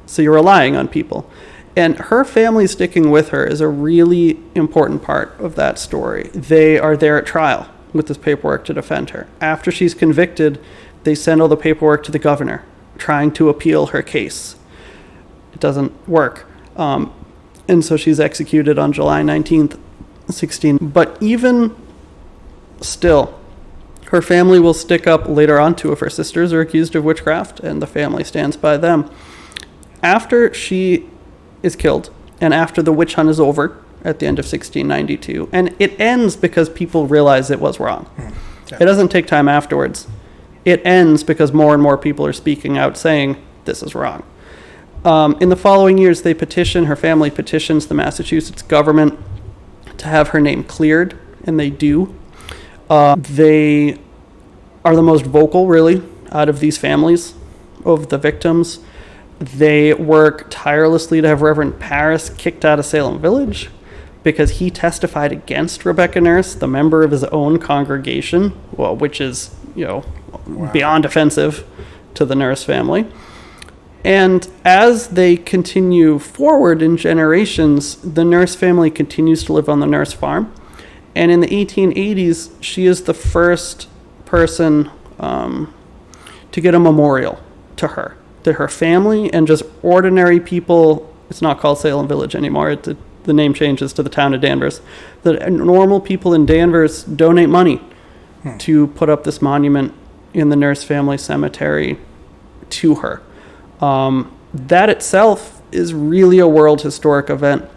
Speaker 3: So you're relying on people. And her family sticking with her is a really important part of that story. They are there at trial with this paperwork to defend her. After she's convicted, they send all the paperwork to the governor, trying to appeal her case. It doesn't work. And so she's executed on July 19th, 16. But even still, her family will stick up later on. 2 of her sisters are accused of witchcraft, and the family stands by them. After she is killed, and after the witch hunt is over at the end of 1692, and it ends because people realize it was wrong. Yeah. It doesn't take time afterwards. It ends because more and more people are speaking out saying, this is wrong. In the following years, her family petitions the Massachusetts government to have her name cleared, and they do. They are the most vocal, really, out of these families of the victims. They work tirelessly to have Reverend Parris kicked out of Salem Village because he testified against Rebecca Nurse, the member of his own congregation, which is, beyond offensive to the Nurse family. And as they continue forward in generations, the Nurse family continues to live on the Nurse farm. And in the 1880s, she is the first person to get a memorial to her. That her family and just ordinary people, it's not called Salem Village anymore, the name changes to the town of Danvers. The normal people in Danvers donate money to put up this monument in the Nurse family cemetery to her. That itself is really a world historic event.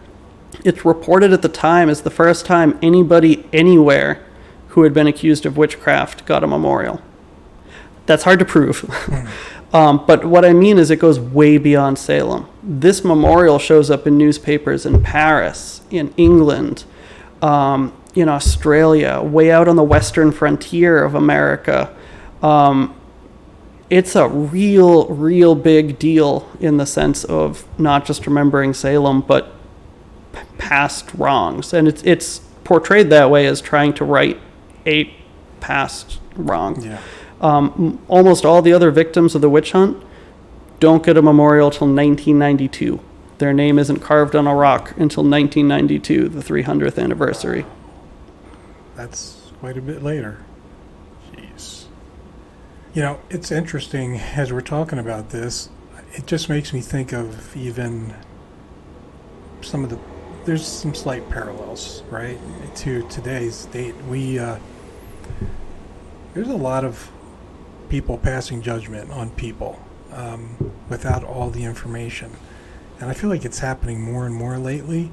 Speaker 3: It's reported at the time as the first time anybody anywhere who had been accused of witchcraft got a memorial. That's hard to prove. But what I mean is it goes way beyond Salem. This memorial shows up in newspapers in Paris, in England, in Australia, way out on the western frontier of America. It's a real big deal in the sense of not just remembering Salem, but past wrongs. And it's portrayed that way as trying to right a past wrong. Yeah. Almost all the other victims of the witch hunt don't get a memorial till 1992 Their name isn't carved on a rock until 1992, the 300th anniversary.
Speaker 2: That's quite a bit later. Jeez. You know, it's interesting as we're talking about this. It just makes me think of even some of the. There's some slight parallels, right, to today's date. There's a lot of people passing judgment on people without all the information, and I feel like it's happening more and more lately.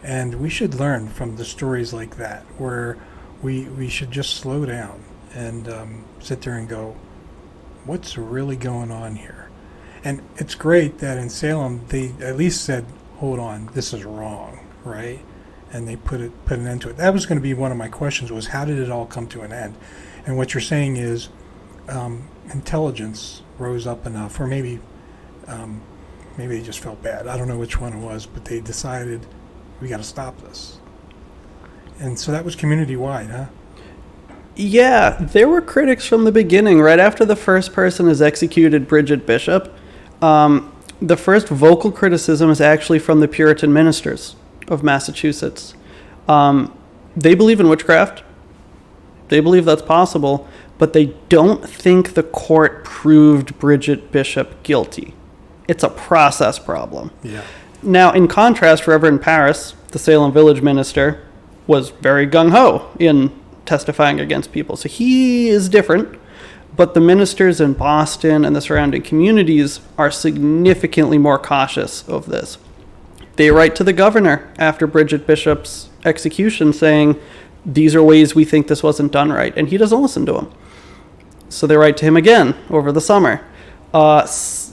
Speaker 2: And we should learn from the stories like that, where we should just slow down and sit there and go, what's really going on here? And it's great that in Salem they at least said, hold on, this is wrong, right? And they put an end to it. That was going to be one of my questions, was how did it all come to an end? And what you're saying is intelligence rose up enough, or maybe they just felt bad. I don't know which one it was, but they decided we got to stop this. And so that was community-wide, huh?
Speaker 3: Yeah, there were critics from the beginning. Right after the first person is executed, Bridget Bishop, the first vocal criticism is actually from the Puritan ministers of Massachusetts. They believe in witchcraft. They believe that's possible, but they don't think the court proved Bridget Bishop guilty. It's a process problem.
Speaker 2: Yeah.
Speaker 3: Now, in contrast, Reverend Parris, the Salem village minister, was very gung-ho in testifying against people. So he is different, but the ministers in Boston and the surrounding communities are significantly more cautious of this. They write to the governor after Bridget Bishop's execution saying, these are ways we think this wasn't done right, and he doesn't listen to them. So they write to him again over the summer.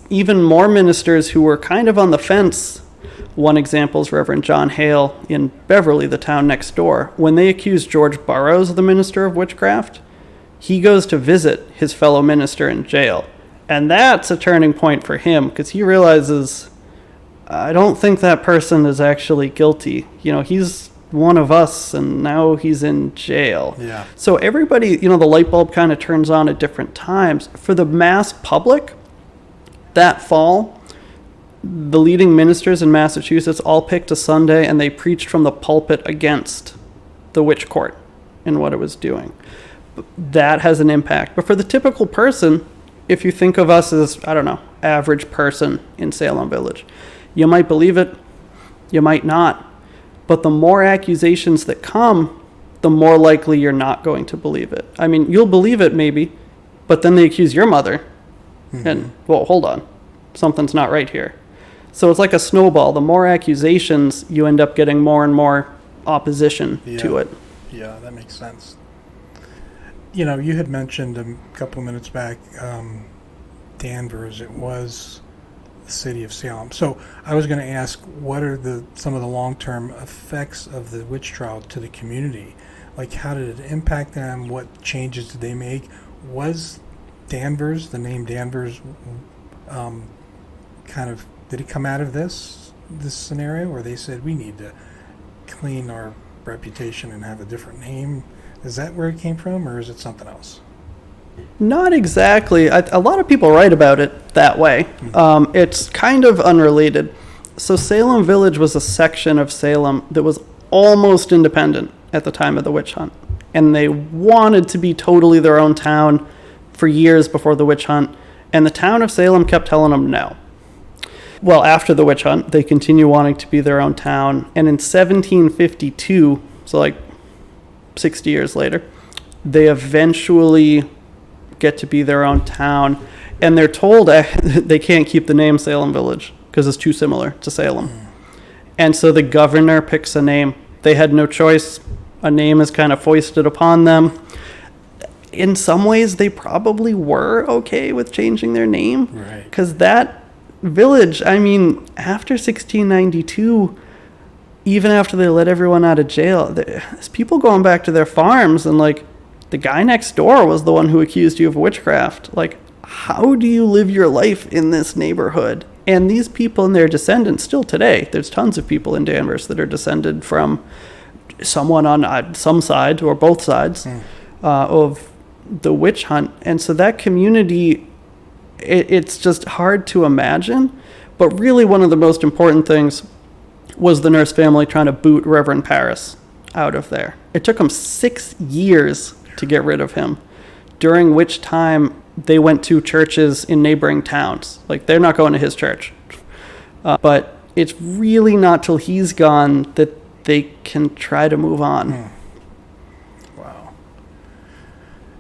Speaker 3: Even more ministers who were kind of on the fence. One example is Reverend John Hale in Beverly, the town next door. When they accused George Burroughs, the minister of witchcraft, he goes to visit his fellow minister in jail. And that's a turning point for him, because he realizes, I don't think that person is actually guilty. You know, he's one of us, and now he's in jail.
Speaker 2: Yeah.
Speaker 3: So everybody, the light bulb kind of turns on at different times. For the mass public, that fall, the leading ministers in Massachusetts all picked a Sunday and they preached from the pulpit against the witch court and what it was doing. That has an impact. But for the typical person, if you think of us as, average person in Salem Village, you might believe it, you might not. But the more accusations that come, the more likely you're not going to believe it. I mean, you'll believe it maybe, but then they accuse your mother. Mm-hmm. And, well, hold on, something's not right here. So it's like a snowball. The more accusations, you end up getting more and more opposition to it.
Speaker 2: Yeah, that makes sense. You had mentioned a couple minutes back Danvers. It was the city of Salem. So I was going to ask, what are some of the long-term effects of the witch trial to the community? Like, how did it impact them? What changes did they make? Was Danvers, the name Danvers, did it come out of this scenario where they said we need to clean our reputation and have a different name? Is that where it came from, or is it something else?
Speaker 3: Not exactly. A lot of people write about it that way. Mm-hmm. It's kind of unrelated. So Salem Village was a section of Salem that was almost independent at the time of the witch hunt. And they wanted to be totally their own town for years before the witch hunt. And the town of Salem kept telling them no. Well, after the witch hunt, they continue wanting to be their own town. And in 1752, so like 60 years later, they eventually get to be their own town. And they're told they can't keep the name Salem Village because it's too similar to Salem. And so the governor picks a name. They had no choice. A name is kind of foisted upon them. In some ways, they probably were okay with changing their name.
Speaker 2: Right.
Speaker 3: Because that village, after 1692, even after they let everyone out of jail, there's people going back to their farms, and the guy next door was the one who accused you of witchcraft. How do you live your life in this neighborhood? And these people and their descendants still today, there's tons of people in Danvers that are descended from someone on some side or both sides of the witch hunt. And so that community, it's just hard to imagine. But really one of the most important things was the Nurse family trying to boot Reverend Parris out of there. It took them 6 years to get rid of him, during which time they went to churches in neighboring towns. Like, they're not going to his church. But it's really not till he's gone that they can try to move on.
Speaker 2: Wow.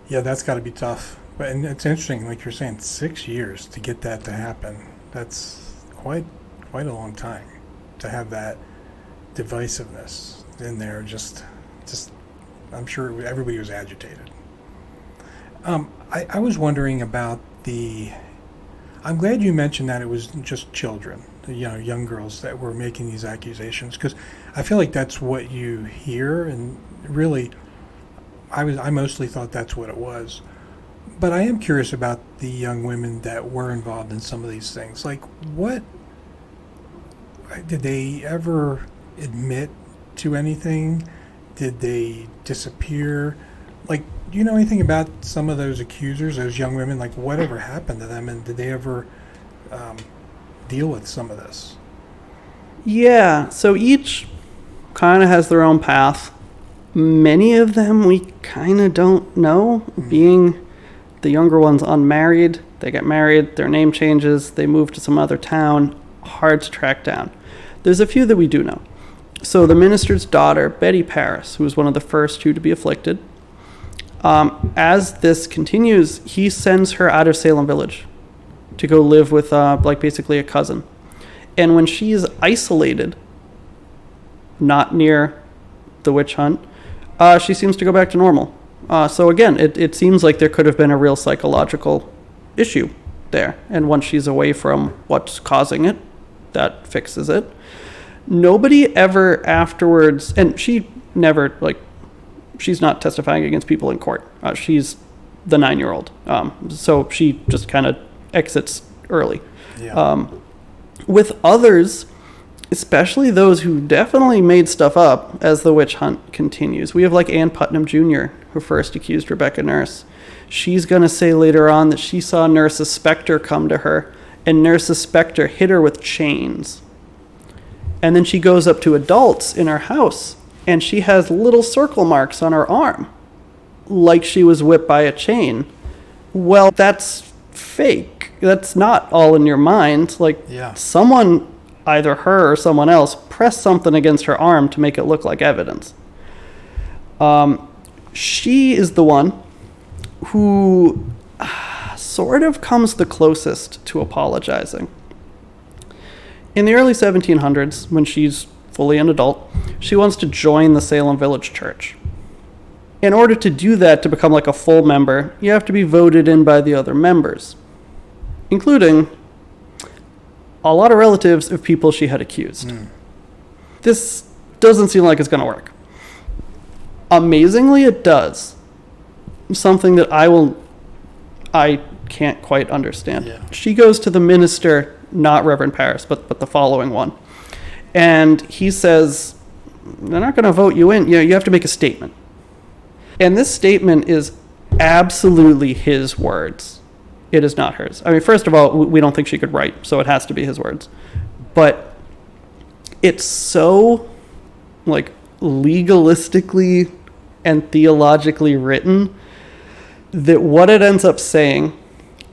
Speaker 2: Yeah, that's got to be tough. But and it's interesting, like you're saying, 6 years to get that to happen. That's quite a long time to have that divisiveness in there. Just I'm sure everybody was agitated. I was wondering about I'm glad you mentioned that it was just children, young girls that were making these accusations, because I feel like that's what you hear, and really, I mostly thought that's what it was. But I am curious about the young women that were involved in some of these things. Like, what did they ever admit to anything? Did they disappear? Like, do you know anything about some of those accusers, those young women? Like, whatever happened to them, and did they ever deal with some of this?
Speaker 3: Yeah, so each kind of has their own path. Many of them we kind of don't know. Being the younger ones unmarried, they get married, their name changes, they move to some other town, hard to track down. There's a few that we do know. So the minister's daughter, Betty Parris, who was one of the first two to be afflicted, as this continues, he sends her out of Salem Village to go live with basically a cousin. And when she is isolated, not near the witch hunt, she seems to go back to normal. So again, it seems like there could have been a real psychological issue there. And once she's away from what's causing it, that fixes it. Nobody ever afterwards, and she never, she's not testifying against people in court. She's the 9-year-old. So she just kind of exits early.
Speaker 2: Yeah.
Speaker 3: With others, especially those who definitely made stuff up as the witch hunt continues. We have Ann Putnam Jr., who first accused Rebecca Nurse. She's going to say later on that she saw Nurse's specter come to her, and Nurse's specter hit her with chains. And then she goes up to adults in her house, and she has little circle marks on her arm, like she was whipped by a chain. Well, that's fake. That's not all in your mind. Someone, either her or someone else, pressed something against her arm to make it look like evidence. She is the one who sort of comes the closest to apologizing. In the early 1700s, when she's fully an adult, she wants to join the Salem Village Church. In order to do that, to become a full member, you have to be voted in by the other members, including a lot of relatives of people she had accused. This doesn't seem like it's going to work. Amazingly, it does. Something that I can't quite understand.
Speaker 2: Yeah.
Speaker 3: She goes to the minister, not Reverend Parris, but the following one. And he says, they're not going to vote you in. You have to make a statement. And this statement is absolutely his words. It is not hers. I mean, first of all, we don't think she could write, so it has to be his words. But it's so, legalistically and theologically written that what it ends up saying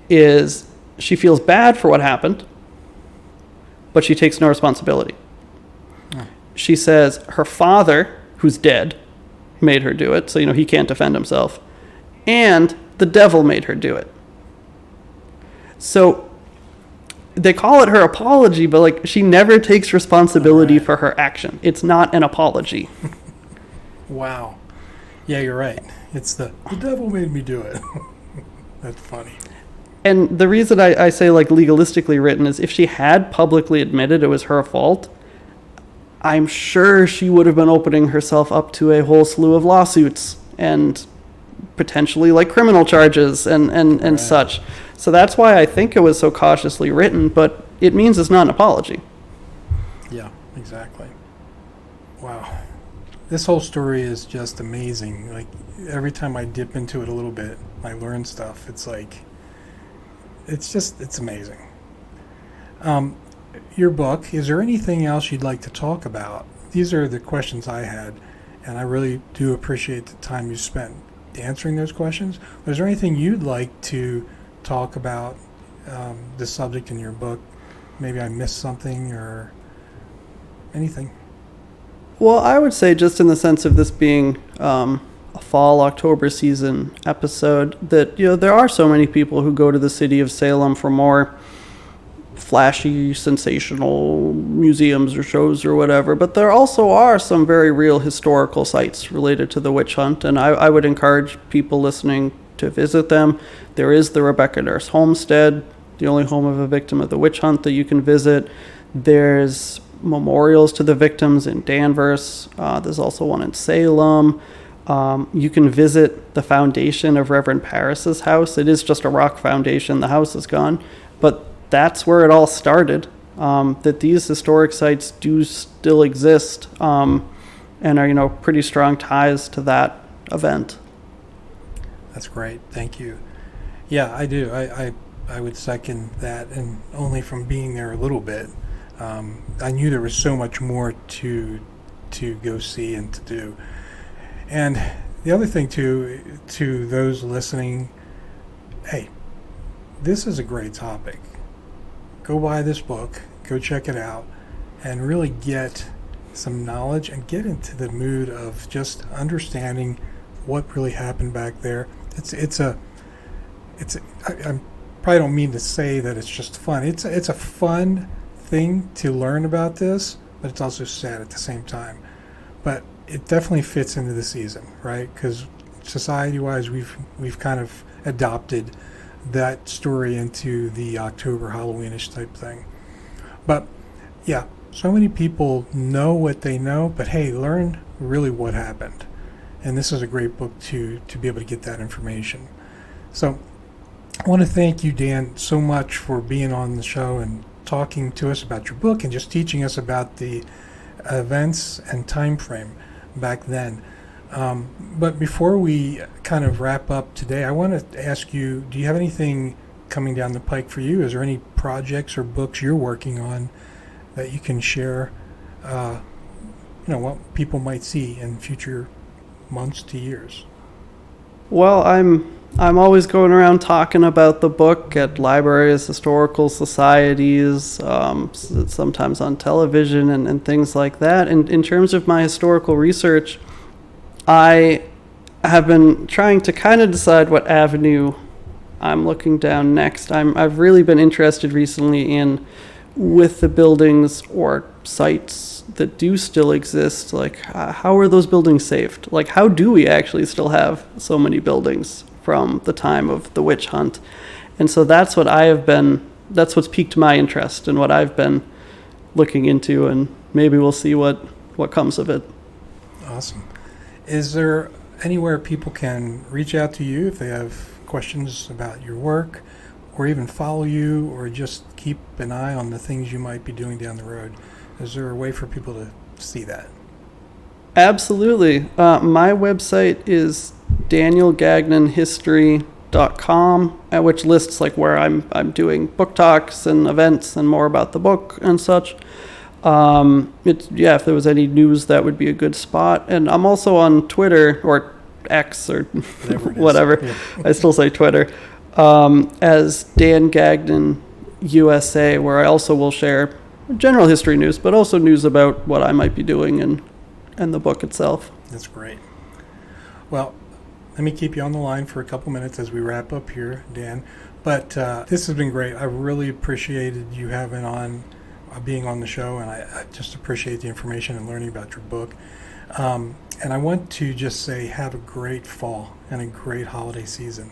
Speaker 3: is she feels bad for what happened, but she takes no responsibility. She says her father, who's dead, made her do it, so he can't defend himself, and the devil made her do it. So they call it her apology, but she never takes responsibility for her action. It's not an apology.
Speaker 2: Wow. Yeah, you're right. It's the devil made me do it. That's funny.
Speaker 3: And the reason I say legalistically written is if she had publicly admitted it was her fault, I'm sure she would have been opening herself up to a whole slew of lawsuits and potentially criminal charges and such. So that's why I think it was so cautiously written, but it means it's not an apology.
Speaker 2: Yeah, exactly. Wow. This whole story is just amazing. Every time I dip into it a little bit, I learn stuff. It's amazing. your book, is there anything else you'd like to talk about? These are the questions I had, and I really do appreciate the time you spent answering those questions. Is there anything you'd like to talk about the subject in your book? Maybe I missed something or anything.
Speaker 3: Well, I would say, just in the sense of this being a fall October season episode, that there are so many people who go to the city of Salem for more flashy, sensational museums or shows or whatever, but there also are some very real historical sites related to the witch hunt, and I would encourage people listening to visit them. There is the Rebecca Nurse homestead, the only home of a victim of the witch hunt that you can visit. There's memorials to the victims in Danvers. There's also one in Salem. You can visit the foundation of Reverend Parris's house. It is just a rock foundation. The house is gone, but that's where it all started. That these historic sites do still exist, and are pretty strong ties to that event.
Speaker 2: That's great. Thank you. Yeah, I do. I would second that, and only from being there a little bit. I knew there was so much more to go see and to do. And the other thing to those listening, hey, this is a great topic. Go buy this book, go check it out, and really get some knowledge and get into the mood of just understanding what really happened back there. I probably don't mean to say that it's just fun. It's a fun thing to learn about this, but it's also sad at the same time. But it definitely fits into the season, right? Because society-wise, we've kind of adopted that story into the October Halloweenish type thing. But yeah, so many people know what they know, but hey, learn really what happened. And this is a great book to be able to get that information. So I want to thank you, Dan, so much for being on the show and talking to us about your book and just teaching us about the events and time frame back then. But before we kind of wrap up today, I want to ask you, do you have anything coming down the pike for you? Is there any projects or books you're working on that you can share, what people might see in future months to years?
Speaker 3: Well, I'm always going around talking about the book at libraries, historical societies, sometimes on television and things like that. And in terms of my historical research, I have been trying to kind of decide what avenue I'm looking down next. I've really been interested recently in, with the buildings or sites that do still exist, like how are those buildings saved? Like, how do we actually still have so many buildings from the time of the witch hunt? And so that's what's piqued my interest and what I've been looking into, and maybe we'll see what comes of it.
Speaker 2: Awesome. Is there anywhere people can reach out to you if they have questions about your work, or even follow you, or just keep an eye on the things you might be doing down the road? Is there a way for people to see that?
Speaker 3: Absolutely. My website is danielgagnonhistory.com, which lists like where I'm doing book talks and events and more about the book and such. If there was any news, that would be a good spot. And I'm also on Twitter, or X, or whatever. Yeah. I still say Twitter, as Dan Gagnon USA, where I also will share general history news, but also news about what I might be doing and the book itself.
Speaker 2: That's great. Well, let me keep you on the line for a couple minutes as we wrap up here, Dan. But this has been great. I really appreciated you being on the show, and I just appreciate the information and learning about your book. And I want to just say have a great fall and a great holiday season.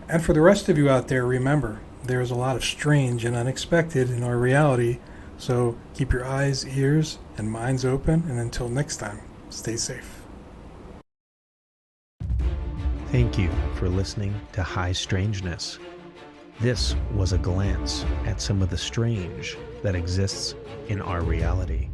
Speaker 2: And for the rest of you out there, remember, there's a lot of strange and unexpected in our reality, so keep your eyes, ears, and minds open, and until next time, stay safe.
Speaker 1: Thank you for listening to High Strangeness. This was a glance at some of the strange that exists in our reality.